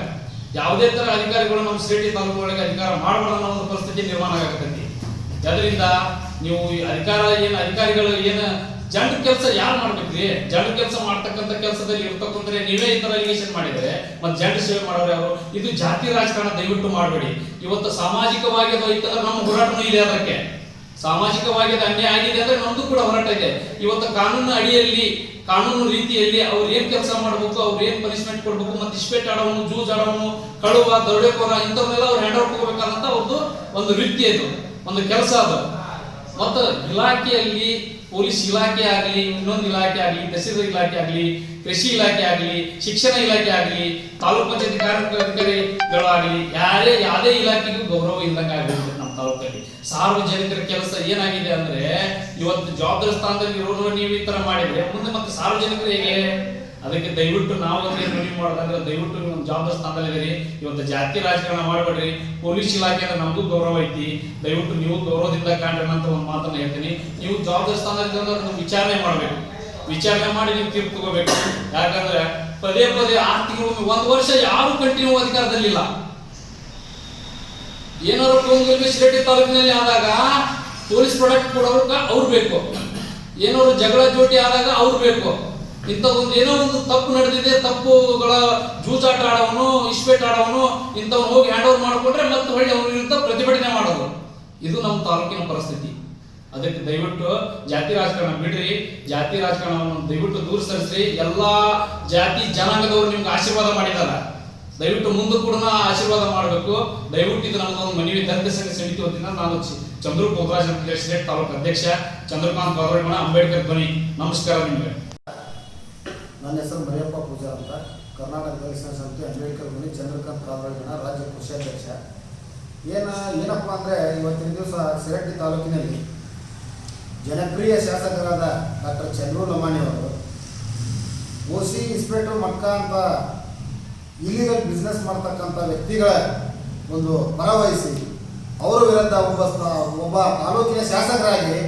ಯಾವುದೇ ತರ ಅಧಿಕಾರಿಗಳು ನಮ್ಮ ಶಿರಟ್ಟಿ ತಾಲೂಕು ಒಳಗೆ ಅಧಿಕಾರ ಮಾಡಬಾರ್ದು ಅನ್ನೋ ಒಂದು ಪರಿಸ್ಥಿತಿ ನಿರ್ಮಾಣ ಆಗತೈತಿ. ಅದರಿಂದ ನೀವು ಅಧಿಕಾರಿಗಳು ಏನು ಜನರ ಕೆಲಸ ಯಾರು ಮಾಡ್ಬೇಕ್ರಿ? ಜನರ ಕೆಲಸ ಮಾಡ್ತಕ್ಕಂಥ ಕೆಲಸದಲ್ಲಿ ಇರ್ತಕ್ಕಂಥ ನೀವೇ ಈ ತರ ಅಲಿಗೇಷನ್ ಮಾಡಿದ್ರೆ ಮತ್ತೆ ಜನರ ಸೇವೆ ಮಾಡೋರು ಯಾರು? ಇದು ಜಾತಿ ರಾಜಕಾರಣ ದಯವಿಟ್ಟು ಮಾಡಬೇಡಿ. ಇವತ್ತು ಸಾಮಾಜಿಕವಾಗಿ ಅದು ಇತ್ತಂದ್ರೆ ನಮ್ಮ ಹೋರಾಟನೂ ಇದೆ. ಅದಕ್ಕೆ ಸಾಮಾಜಿಕವಾಗಿ ಅದು ಅನ್ಯಾಯ ಆಗಿದೆ ಅಂದ್ರೆ ನಮ್ದು ಕೂಡ ಹೋರಾಟ ಇದೆ. ಇವತ್ತು ಕಾನೂನು ಅಡಿಯಲ್ಲಿ, ಕಾನೂನು ರೀತಿಯಲ್ಲಿ ಅವ್ರು ಏನ್ ಕೆಲಸ ಮಾಡ್ಬೇಕು, ಅವ್ರು ಏನ್ ಪನಿಷ್ಮೆಂಟ್ ಕೊಡ್ಬೇಕು, ಮತ್ತೆ ಇಸ್ಪೇಟ್ ಆಡೋನು, ಜೂಜ್ ಆಡೋನು, ಕಳುವ, ದರೋಡೆಕೋರ ಇಂಥವ್ರನ್ನೆಲ್ಲ ಅವ್ರು ಹ್ಯಾಂಡ್ ಓವರ್ ತಗೋಬೇಕಾದಂತ ಅವ್ರದ್ದು ಒಂದು ವೃತ್ತಿ, ಅದು ಒಂದು ಕೆಲಸ. ಅದು ಮತ್ತು ಇಲಾಖೆಯಲ್ಲಿ ಪೊಲೀಸ್ ಇಲಾಖೆ ಆಗಲಿ, ಇನ್ನೊಂದು ಇಲಾಖೆ ಆಗಲಿ, ತಹಸೀಲ್ದಾರ್ ಇಲಾಖೆ ಆಗಲಿ, ಕೃಷಿ ಇಲಾಖೆ ಆಗಲಿ, ಶಿಕ್ಷಣ ಇಲಾಖೆ ಆಗಲಿ, ತಾಲೂಕು ಪಂಚಾಯತ್ ಕಾರ್ಯಾಧಿಕಾರಿಗಳಾಗಲಿ, ಯಾವುದೇ ಇಲಾಖೆಗೂ ಗೌರವ ಇಲ್ಲದಂಗೆ ಆಗಿರುತ್ತೆ ನಮ್ಮ ತಾಲೂಕಲ್ಲಿ. ಸಾರ್ವಜನಿಕರ ಕೆಲಸ ಏನಾಗಿದೆ ಅಂದ್ರೆ ಇವತ್ತು ಜವಾಬ್ದಾರಿ ಸ್ಥಾನದಲ್ಲಿ ಇರೋರು ನೀವು ಈ ತರ ಮಾಡಿದ್ರೆ ಮುಂದೆ ಮತ್ತೆ ಸಾರ್ವಜನಿಕರು ಹೇಗೆ? ಅದಕ್ಕೆ ದಯವಿಟ್ಟು ನಾವು ಮನವಿ ಮಾಡೋದಂದ್ರೆ ದಯವಿಟ್ಟು ನೀವು ಜವಾಬ್ದಾರಿ ಸ್ಥಾನದಲ್ಲಿದ್ದೀರಿ. ಇವತ್ತು ಜಾತಿ ರಾಜಕಾರಣ ಮಾಡಬೇಡ್ರಿ. ಪೊಲೀಸ್ ಇಲಾಖೆ ಅಂದ್ರೆ ನಮಗೂ ಗೌರವ ಐತಿ, ದಯವಿಟ್ಟು ನೀವು ಗೌರವದಿಂದ ಕಾಣ್ರಿ ಅಂತ ಒಂದು ಮಾತನ್ನ ಹೇಳ್ತೀನಿ. ನೀವು ಜವಾಬ್ದಾರಿ ಸ್ಥಾನದಲ್ಲಿ ವಿಚಾರಣೆ ಮಾಡಬೇಕು, ವಿಚಾರಣೆ ಮಾಡಿ ನೀವು ತೀರ್ಪು ತಗೋಬೇಕು. ಯಾಕಂದ್ರೆ ಪದೇ 6 ತಿಂಗಳು 1 ವರ್ಷ ಯಾರು ಕಂಟಿನ್ಯೂ ಅಧಿಕಾರದಲ್ಲಿಲ್ಲ. ಏನಾದ್ರು ಕೊಂಗಲ್ಬಿ ಶಿರಟ್ಟಿ ತಾಲೂಕಿನಲ್ಲಿ ಆದಾಗ ಪೊಲೀಸ್ ಪ್ರಾಡಕ್ಟ್ ಕೊಡೋರ್ಗ ಅವ್ರು ಬೇಕು, ಏನಾದ್ರು ಜಗಳ ಜೋಟಿ ಆದಾಗ ಅವ್ರು ಬೇಕು. ಇಂಥದ್ದೊಂದು ಏನೋ ಒಂದು ತಪ್ಪು ನಡೆದಿದೆ, ತಪ್ಪುಗಳ ಜೂಜಾಟ ಆಡೋನು, ಇಸ್ಪೇಟ್ ಆಡೋನು ಇಂಥವ್ನು ಹೋಗಿ ಹ್ಯಾಂಡ್ ಓವರ್ ಮಾಡಿಕೊಂಡ್ರೆ ಮತ್ತೆ ಹೊಳ್ಳಿ ಅವ್ರ ವಿರುದ್ಧ ಪ್ರತಿಭಟನೆ ಮಾಡೋದು. ಇದು ನಮ್ಮ ತಾಲೂಕಿನ ಪರಿಸ್ಥಿತಿ. ಅದಕ್ಕೆ ದಯವಿಟ್ಟು ಜಾತಿ ರಾಜಕಾರಣ ಬಿಡ್ರಿ, ಜಾತಿ ರಾಜಕಾರಣವನ್ನು ದಯವಿಟ್ಟು ದೂರ ಸರಿಸ್ರಿ. ಎಲ್ಲಾ ಜಾತಿ ಜನಾಂಗದವರು ನಿಮ್ಗೆ ಆಶೀರ್ವಾದ ಮಾಡಿದಾರ, ದಯವಿಟ್ಟು ಮುಂದೆ ಕೂಡ ಆಶೀರ್ವಾದ ಮಾಡಬೇಕು. ದಯವಿಟ್ಟು ಇದು ನಮ್ಮದೊಂದು ಮನವಿ. ದಲಿತ ಸಂಘ ಸಮಿತಿ ವತಿಯಿಂದ ನಾನು ಚಂದ್ರು ಬೋಗರಾಜ್ ಪ್ರೆಸಿಡೆಂಟ್ ತಾಲೂಕು ಅಧ್ಯಕ್ಷ ಚಂದ್ರಕಾಂತ್ ಬಾಗರಮಣ, ಅಂಬೇಡ್ಕರ್ ಧ್ವನಿ. ನಮಸ್ಕಾರ ನಿಮಗೆ. ನನ್ನ ಹೆಸರು ಮರಿಯಪ್ಪ ಪೂಜಾ ಅಂತ, ಕರ್ನಾಟಕ ದಲಿತ ಸಂಘ ಸಮಿತಿ ಅಂಬೇಡ್ಕರ್ ಧ್ವನಿ, ಚಂದ್ರಕಾಂತ್ ಬಾಗರಮಣ, ರಾಜ್ಯ ಕೋಶಾಧ್ಯಕ್ಷ. ಏನಪ್ಪ ಅಂದರೆ ಇವತ್ತಿನ ದಿವಸ ಶಿರಟ್ಟಿ ತಾಲೂಕಿನಲ್ಲಿ ಜನಪ್ರಿಯ ಶಾಸಕರಾದ ಡಾಕ್ಟರ್ ಚಂದ್ರು ಲಮಾಣಿ ಅವರು OC ಇನ್ಸ್ಪೆಕ್ಟರ್ ಮಟ್ಕ ಅಂತ ಇಲ್ಲಿಗಲ್ ಬಿಸ್ನೆಸ್ ಮಾಡ್ತಕ್ಕಂಥ ವ್ಯಕ್ತಿಗಳ ಒಂದು ಪರವಹಿಸಿ ಅವರ ವಿರುದ್ಧ ಒಬ್ಬ ತಾಲೂಕಿನ ಶಾಸಕರಾಗಿ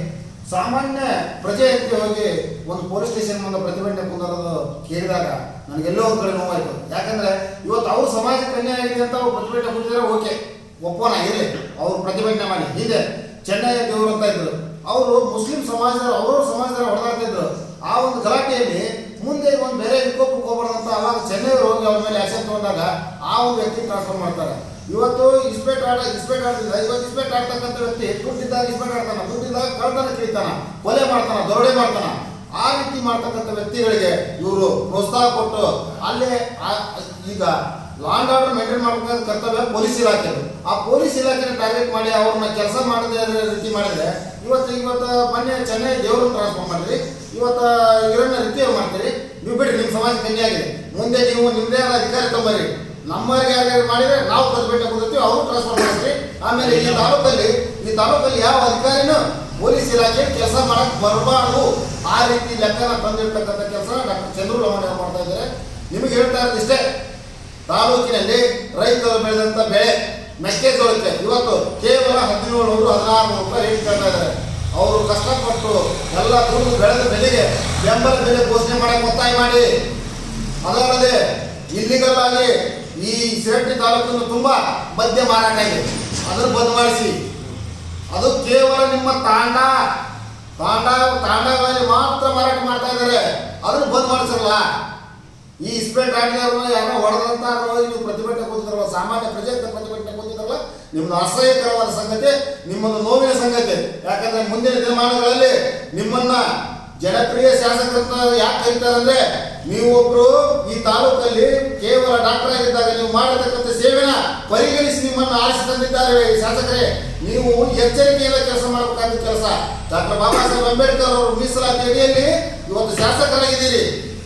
ಸಾಮಾನ್ಯ ಪ್ರಜೆಯಂತೆ ಹೋಗಿ ಒಂದು ಪೊಲೀಸ್ ಸ್ಟೇಷನ್ ಮುಂದೆ ಪ್ರತಿಭಟನೆ ಕುಂದರೋದು ಕೇಳಿದಾಗ ನನಗೆಲ್ಲೋ ಒಂದು ಕಡೆ ನೋವಾಯಿತು. ಯಾಕಂದರೆ ಇವತ್ತು ಅವ್ರ ಸಮಾಜಕ್ಕೆ ಅನ್ಯಾಯ ಆಗಿದೆ ಅಂತ ಅವ್ರು ಪ್ರತಿಭಟನೆ ಕುಂದಿದ್ರೆ ಓಕೆ, ಒಪ್ಪೋಣ, ಇರಲಿ, ಅವ್ರು ಪ್ರತಿಭಟನೆ ಮಾಡಿ. ಹಿಂದೆ ಚೆನ್ನಯ್ಯ ದೇವರು ಅಂತ ಇದ್ರು, ಅವರು ಮುಸ್ಲಿಂ ಸಮಾಜದವರು ಅವ್ರವ್ರ ಸಮಾಜದವರು ಹೊಡೆದಾಡ್ತಿದ್ರು. ಆ ಒಂದು ಗಲಾಟೆಯಲ್ಲಿ ಮುಂದೆ ಒಂದು ಬೇರೆ ವಿಕೋಪಕ್ಕೆ ಹೋಗ್ಬಾರ್ದಂತ ಅವಾಗ ಚೆನ್ನೈಯವರು ಹೋಗಿ ಅವ್ರ ಮೇಲೆ ಆಕ್ಷನ್ ತಗೊಂಡಾಗ ಆ ಒಂದು ವ್ಯಕ್ತಿ ಟ್ರಾನ್ಸ್ಫರ್ ಮಾಡ್ತಾರೆ. ಇವತ್ತು ಇಸ್ಪೇಟ್ ಆಡ್ತಿದ್ದ, ಇವತ್ತು ಇಸ್ಪೇಟ್ ಆಡ್ತಕ್ಕಂಥ ವ್ಯಕ್ತಿ ದುಡ್ಡಿದ್ದಾಗ ಇಸ್ಪೇಟ್ ಆಡ್ತಾನ, ದುಡ್ಡಿದ್ದಾಗ ಕಳ್ತನ ಕಿಳಿತಾನ, ಕೊಲೆ ಮಾಡ್ತಾನ, ದರೋಡೆ ಮಾಡ್ತಾನ. ಆ ರೀತಿ ಮಾಡ್ತಕ್ಕಂಥ ವ್ಯಕ್ತಿಗಳಿಗೆ ಇವರು ಪ್ರೋತ್ಸಾಹ ಕೊಟ್ಟು ಅಲ್ಲೇ ಈಗ ಲಾ ಅಂಡ್ ಆರ್ಡರ್ ಮೇಂಟೈನ್ ಮಾಡಬೇಕಾದ ಕರ್ತವ್ಯ ಪೊಲೀಸ್ ಇಲಾಖೆ. ಆ ಪೊಲೀಸ್ ಇಲಾಖೆನ ಟಾರ್ಗೆಟ್ ಮಾಡಿ ಅವ್ರನ್ನ ಕೆಲಸ ಮಾಡದೇ ರೀತಿ ಮಾಡಿದ್ರೆ ಇವತ್ತು ಮೊನ್ನೆ ಚೆನ್ನೈ ದೇವರು ಟ್ರಾನ್ಸ್ಫರ್ ಮಾಡಿದ್ರಿ, ಇವತ್ತು ಇವರನ್ನ ರೀತಿ ಮಾಡ್ತೀರಿ. ನೀವು ಬಿಡ್ರಿ, ನಿಮ್ಮ ಸಮಾಜಕ್ಕೆ ಕನ್ಯೆ ಆಗಿದೆ, ಮುಂದೆ ನೀವು ನಿಮ್ಮದೇ ಆದ ಅಧಿಕಾರಿ ತಗೊಂಬರ್ರಿ. ನಮ್ಮವರಿಗೆ ಯಾರು ಮಾಡಿದ್ರೆ ನಾವು ಪ್ರತಿಭಟನೆ ಕೊಡ್ತೀವಿ, ಅವರು ಟ್ರಾನ್ಸ್ಫರ್ ಮಾಡಿಸ್ರಿ. ಆಮೇಲೆ ಈ ತಾಲೂಕಲ್ಲಿ ಯಾವ ಅಧಿಕಾರಿನೂ ಪೊಲೀಸ್ ಇಲಾಖೆ ಕೆಲಸ ಮಾಡಕ್ ಬರಬಾರ್ದು. ಆ ರೀತಿ ಲೆಕ್ಕನ ತಂದಿರ್ತಕ್ಕಂಥ ಕೆಲಸ ಡಾಕ್ಟರ್ ಚಂದ್ರು ಲಮಾಣಿ ಅವರು ಮಾಡ್ತಾ ಇದ್ದಾರೆ. ನಿಮಗೆ ಹೇಳ್ತಾ ಇರೋದು ಇಷ್ಟೇ, ತಾಲೂಕಿನಲ್ಲಿ ರೈತರು ಬೆಳೆದಂತ ಬೆಳೆ ಮೆಕ್ಕೆಜೋಳಕ್ಕೆ ಇವತ್ತು ಕೇವಲ 1700-1600 ರೂಪಾಯಿ ರೇಟ್ ಕೇಳ್ತಾ ಇದ್ದಾರೆ. ಅವರು ಕಷ್ಟಪಟ್ಟು ಎಲ್ಲ ದುಡಿದು ಬೆಳೆದ ಬೆಲೆಗೆ ಬೆಂಬಲ ಬೆಲೆ ಘೋಷಣೆ ಮಾಡಕ್ಕೆ ಒತ್ತಾಯ ಮಾಡಿ. ಅದಲ್ಲದೆ ಇಲ್ಲಿಗಲ್ ಆಗಿ ಈ ಶಿರಟ್ಟಿ ತಾಲೂಕಿನ ತುಂಬಾ ಮದ್ಯ ಮಾರಾಟ ಇದೆ, ಅದನ್ನು ಬಂದ್ ಮಾಡಿಸಿ. ಅದು ಕೇವಲ ನಿಮ್ಮ ತಾಂಡಗಳಲ್ಲಿ ಮಾತ್ರ ಮಾರಾಟ ಮಾಡ್ತಾ ಇದ್ದಾರೆ, ಅದನ್ನು ಬಂದ್ ಮಾಡಿಸಲ್ಲ. ಈ ಇಸ್ಪೇಟ್ ಆಡಿದವ್ರನ್ನ ಯಾರೋ ಹೊಡೆದಂತ ನೀವು ಪ್ರತಿಭಟನೆ ಕೂತಿದ್ರಲ್ಲ, ಸಾಮಾನ್ಯ ಪ್ರಜೆ ಪ್ರತಿಭಟನೆ ಕೂತಿದ್ರಲ್ಲ, ನಿಮ್ದು ಅಸಹ್ಯಕರವಾದ ಸಂಗತಿ, ನಿಮ್ಮೊಂದು ನೋವಿನ ಸಂಗತಿ. ಯಾಕಂದ್ರೆ ಮುಂದಿನ ದಿನಮಾನಗಳಲ್ಲಿ ನಿಮ್ಮನ್ನ ಜನಪ್ರಿಯ ಶಾಸಕರನ್ನ ಯಾಕೆ ಕರೀತಾರಂದ್ರೆ, ನೀವೊಬ್ರು ಈ ತಾಲೂಕಲ್ಲಿ ಕೇವಲ ಡಾಕ್ಟರ್ ಆಗಿದ್ದಾಗ ನೀವು ಮಾಡತಕ್ಕಂಥ ಸೇವೆನ ಪರಿಗಣಿಸಿ ನಿಮ್ಮನ್ನು ಆರಿಸಿ ತಂದಿದ್ದಾರೆ ಶಾಸಕರೇ. ನೀವು ಎಚ್ಚರಿಕೆಯಿಂದ ಕೆಲಸ ಮಾಡಬೇಕಾದ ಕೆಲಸ. ಡಾಕ್ಟರ್ ಬಾಬಾ ಸಾಹೇಬ್ ಅಂಬೇಡ್ಕರ್ ಅವರು ಮೀಸಲಾತಿ ಅಡಿಯಲ್ಲಿ ಇವತ್ತು ಶಾಸಕರಾಗಿದ್ದೀರಿ.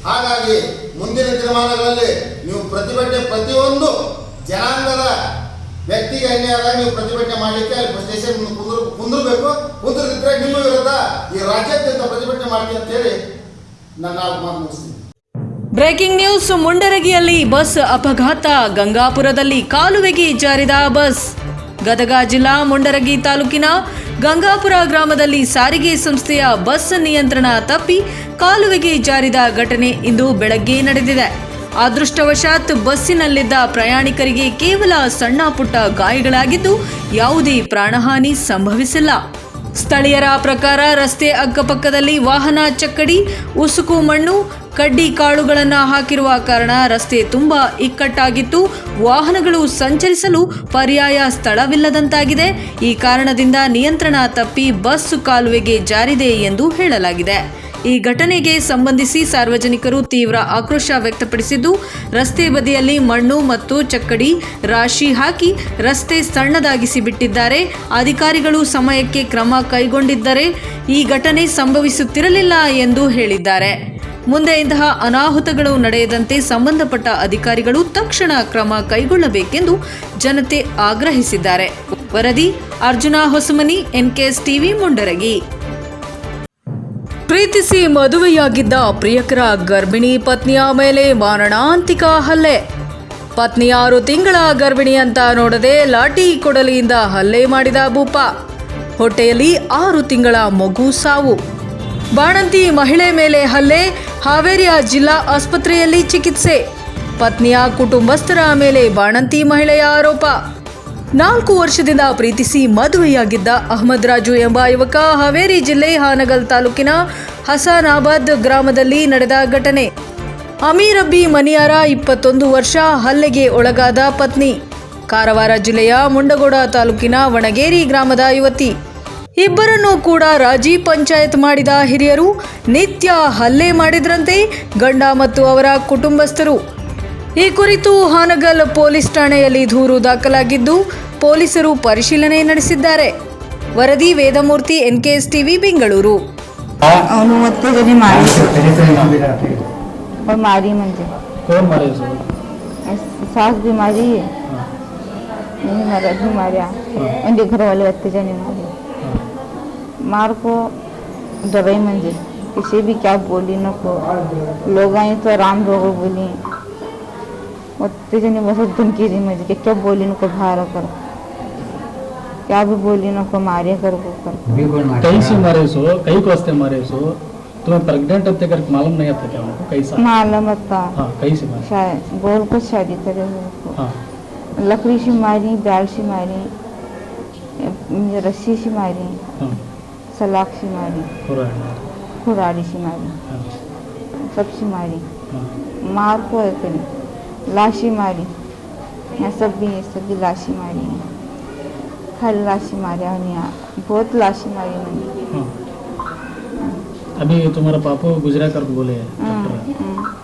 ಹಾಗಾಗಿ ಮುಂದಿನ ದಿನಮಾನಗಳಲ್ಲಿ ನೀವು ಪ್ರತಿಭಟನೆ ಪ್ರತಿಯೊಂದು ಜನಾಂಗದ ವ್ಯಕ್ತಿಗೆ ಅನ್ಯಾಯ ಆದಾಗ ನೀವು ಪ್ರತಿಭಟನೆ ಮಾಡಲಿಕ್ಕೆ ಅಲ್ಲಿ ಸ್ಟೇಷನ್ ಕುಂದಿರ್ಬೇಕು. ಕುಂದಿರಿದ್ರೆ ನಿಮ್ಮ ವಿರುದ್ಧ ಈ ರಾಜ್ಯಾದ್ಯಂತ ಪ್ರತಿಭಟನೆ ಮಾಡ್ತೀವಿ ಅಂತ ಹೇಳಿ ನನ್ನ ಮಾತು ಮುಗಿಸ್ತೀನಿ. Breaking news. ಮುಂಡರಗಿಯಲ್ಲಿ ಬಸ್ ಅಪಘಾತ, ಗಂಗಾಪುರದಲ್ಲಿ ಕಾಲುವೆಗೆ ಜಾರಿದ ಬಸ್. ಗದಗ ಜಿಲ್ಲಾ ಮುಂಡರಗಿ ತಾಲೂಕಿನ ಗಂಗಾಪುರ ಗ್ರಾಮದಲ್ಲಿ ಸಾರಿಗೆ ಸಂಸ್ಥೆಯ ಬಸ್ ನಿಯಂತ್ರಣ ತಪ್ಪಿ ಕಾಲುವೆಗೆ ಜಾರಿದ ಘಟನೆ ಇಂದು ಬೆಳಗ್ಗೆ ನಡೆದಿದೆ. ಅದೃಷ್ಟವಶಾತ್ ಬಸ್ಸಿನಲ್ಲಿದ್ದ ಪ್ರಯಾಣಿಕರಿಗೆ ಕೇವಲ ಸಣ್ಣ ಪುಟ್ಟ ಗಾಯಗಳಾಗಿದ್ದು ಯಾವುದೇ ಪ್ರಾಣಹಾನಿ ಸಂಭವಿಸಿಲ್ಲ. ಸ್ಥಳೀಯರ ಪ್ರಕಾರ ರಸ್ತೆ ಅಕ್ಕಪಕ್ಕದಲ್ಲಿ ವಾಹನ ಚಕ್ಕಡಿ, ಉಸುಕು ಮಣ್ಣು, ಕಡ್ಡಿ ಕಾಳುಗಳನ್ನು ಹಾಕಿರುವ ಕಾರಣ ರಸ್ತೆ ತುಂಬಾ ಇಕ್ಕಟ್ಟಾಗಿತ್ತು. ವಾಹನಗಳು ಸಂಚರಿಸಲು ಪರ್ಯಾಯ ಸ್ಥಳವಿಲ್ಲದಂತಾಗಿದೆ. ಈ ಕಾರಣದಿಂದ ನಿಯಂತ್ರಣ ತಪ್ಪಿ ಬಸ್ ಕಾಲುವೆಗೆ ಜಾರಿದೆ ಎಂದು ಹೇಳಲಾಗಿದೆ. ಈ ಘಟನೆಗೆ ಸಂಬಂಧಿಸಿ ಸಾರ್ವಜನಿಕರು ತೀವ್ರ ಆಕ್ರೋಶ ವ್ಯಕ್ತಪಡಿಸಿದ್ದು, ರಸ್ತೆ ಬದಿಯಲ್ಲಿ ಮಣ್ಣು ಮತ್ತು ಚಕ್ಕಡಿ ರಾಶಿ ಹಾಕಿ ರಸ್ತೆ ಸಣ್ಣದಾಗಿಸಿ ಬಿಟ್ಟಿದ್ದಾರೆ. ಅಧಿಕಾರಿಗಳು ಸಮಯಕ್ಕೆ ಕ್ರಮ ಕೈಗೊಂಡಿದ್ದರೆ ಈ ಘಟನೆ ಸಂಭವಿಸುತ್ತಿರಲಿಲ್ಲ ಎಂದು ಹೇಳಿದ್ದಾರೆ. ಮುಂದೆ ಇಂತಹ ಅನಾಹುತಗಳು ನಡೆಯದಂತೆ ಸಂಬಂಧಪಟ್ಟ ಅಧಿಕಾರಿಗಳು ತಕ್ಷಣ ಕ್ರಮ ಕೈಗೊಳ್ಳಬೇಕೆಂದು ಜನತೆ ಆಗ್ರಹಿಸಿದ್ದಾರೆ. ವರದಿ ಅರ್ಜುನ ಹೊಸಮನಿ, NKS ಟಿವಿ, ಮುಂಡರಗಿ. ಪ್ರೀತಿಸಿ ಮದುವೆಯಾಗಿದ್ದ ಪ್ರಿಯಕರ ಗರ್ಭಿಣಿ ಪತ್ನಿಯ ಮೇಲೆ ಮಾರಣಾಂತಿಕ ಹಲ್ಲೆ. ಪತ್ನಿ 6 ತಿಂಗಳ ಗರ್ಭಿಣಿ ಅಂತ ನೋಡದೆ ಲಾಠಿ ಕೊಡಲಿಯಿಂದ ಹಲ್ಲೆ ಮಾಡಿದ ಭೂಪ. ಹೊಟ್ಟೆಯಲ್ಲಿ 6 ತಿಂಗಳ ಮಗು ಸಾವು. ಬಾಣಂತಿ ಮಹಿಳೆ ಮೇಲೆ ಹಲ್ಲೆ. ಹಾವೇರಿಯ ಜಿಲ್ಲಾ ಆಸ್ಪತ್ರೆಯಲ್ಲಿ ಚಿಕಿತ್ಸೆ. ಪತ್ನಿಯ ಕುಟುಂಬಸ್ಥರ ಮೇಲೆ ಬಾಣಂತಿ ಮಹಿಳೆಯ ಆರೋಪ. 4 ವರ್ಷದಿಂದ ಪ್ರೀತಿಸಿ ಮದುವೆಯಾಗಿದ್ದ ಅಹಮದ್ ರಾಜು ಎಂಬ ಯುವಕ ಹಾವೇರಿ ಜಿಲ್ಲೆ ಹಾನಗಲ್ ತಾಲೂಕಿನ ಹಸನಾಬಾದ್ ಗ್ರಾಮದಲ್ಲಿ ನಡೆದ ಘಟನೆ. ಅಮೀರ್ ಅಬ್ಬಿ ಮನಿಯಾರ 21 ವರ್ಷ ಹಲ್ಲೆಗೆ ಒಳಗಾದ ಪತ್ನಿ. ಕಾರವಾರ ಜಿಲ್ಲೆಯ ಮುಂಡಗೋಡ ತಾಲೂಕಿನ ವಣಗೇರಿ ಗ್ರಾಮದ ಯುವತಿ. ಇಬ್ಬರನ್ನೂ ಕೂಡ ರಾಜಿ ಪಂಚಾಯತ್ ಮಾಡಿದ ಹಿರಿಯರು ನಿತ್ಯ ಹಲ್ಲೆ ಮಾಡಿದ್ರಂತೆ ಗಂಡ ಮತ್ತು ಅವರ ಕುಟುಂಬಸ್ಥರು. ಈ ಕುರಿತು ಹಾನಗಲ್ ಪೊಲೀಸ್ ಠಾಣೆಯಲ್ಲಿ ದೂರು ದಾಖಲಾಗಿದ್ದು ಪೊಲೀಸರು ಪರಿಶೀಲನೆ ನಡೆಸಿದ್ದಾರೆ. ವರದಿ ವೇದಮೂರ್ತಿ, NKS TV, ಬೆಂಗಳೂರು. ಅವನು ಮತ್ತೆ मारी म्हणजे कोण मारे सास भी मारी, नहीं मारा भी मारा, उनके घर वाले अत्याचार मारे. मार को डराई म्हणजे किसी भी क्या बोली नको. लोग आए तो राम रोगो बोली, अत्याचार बस धमकी दी म्हणजे क्या बोली नको, बाहर कर क्या भी बोली नको, मारे कर को कर. कहीं से मारे सो, कई को वास्ते मारे सो. तुम्हें प्रेग्नेंट होते कर मालूम नहीं था क्या उनको? कैसा मालूम था? हाँ, कहीं से मारे? शायद बोल को शादी करे उनको. हाँ. लकड़ी से मारी, बैल से मारी, रस्सी से मारी, हाँ. सलाख से मारी, कुराड़ी से मारी, हाँ. सबसे मारी. हाँ. मार को लाशी मारी, यहाँ सब भी लाशी मारी है. खाली लाशी मारी और यहाँ बहुत लाशी मारी मैंने. हाँ. अभी तुम्हारा पापा गुजरा कर बोले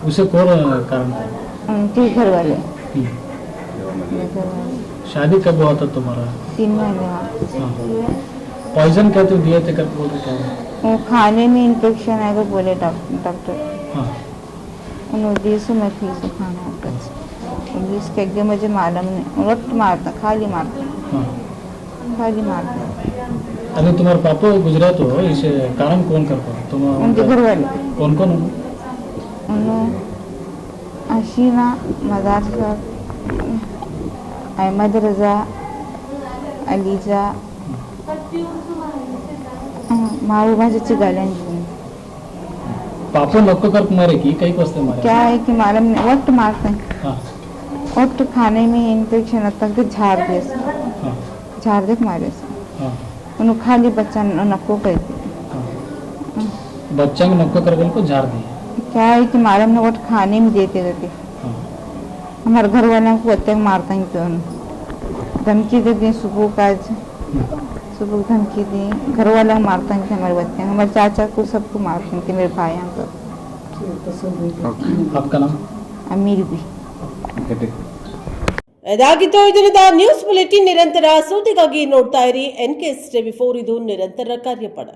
उसे कौन कारण था? उनके घर वाले. शादी कब हुआ था तुम्हारा? 3 महीने. हाँ. पॉइजन क्या तो दिए थे कर बोल रहे क्या? वो खाने में इन्फेक्शन आएगा बोले डॉक्टर. हाँ. उन्होंने 20 में फीस खाना होता है. 20 के आगे मुझे मालूम नहीं. उलट मारता, खाली मारता. हाँ. खाली मारता. अभी तुम्हारे पापा गुजरा तो इसे कारण कौन करता? उनके घर वाले. कौन कौन? उन्होंने हसीना, मदार साहब, अहमद रजा, अलीजा, मारू भाषेची गाल्यांची. पापा नको कर मारे की काही वाजता मारे? क्या है कि मालूम नहीं. वक्त मारते हैं. हाँ. वक्त खाने में इन्फेक्शन आता है, झाड़ दे. हाँ. झाड़ देख मारे से. हाँ. उन्होंने खाली बच्चा नको कहते. बच्चा को नको कर को झाड़ दिए. क्या है कि मालूम नहीं. वक्त खाने में देते रहते. हाँ. हमारे घर वालों को अत्याचार मारता है तो धमकी देते. सुबह धमकी दी. घर वाला मारता है हमारे बच्चे, हमारे चाचा को सबको मारते हैं, मेरे भाई को. आपका नाम? अमीर भी. ಇದಾಗಿತ್ತು ಇದರಿಂದ ನ್ಯೂಸ್ ಬುಲೆಟಿನ್. ನಿರಂತರ ಸುದ್ದಿಗಾಗಿ ನೋಡ್ತಾ ಇರಿ NKS TV 4. ಇದು ನಿರಂತರ ಕಾರ್ಯಪಡ.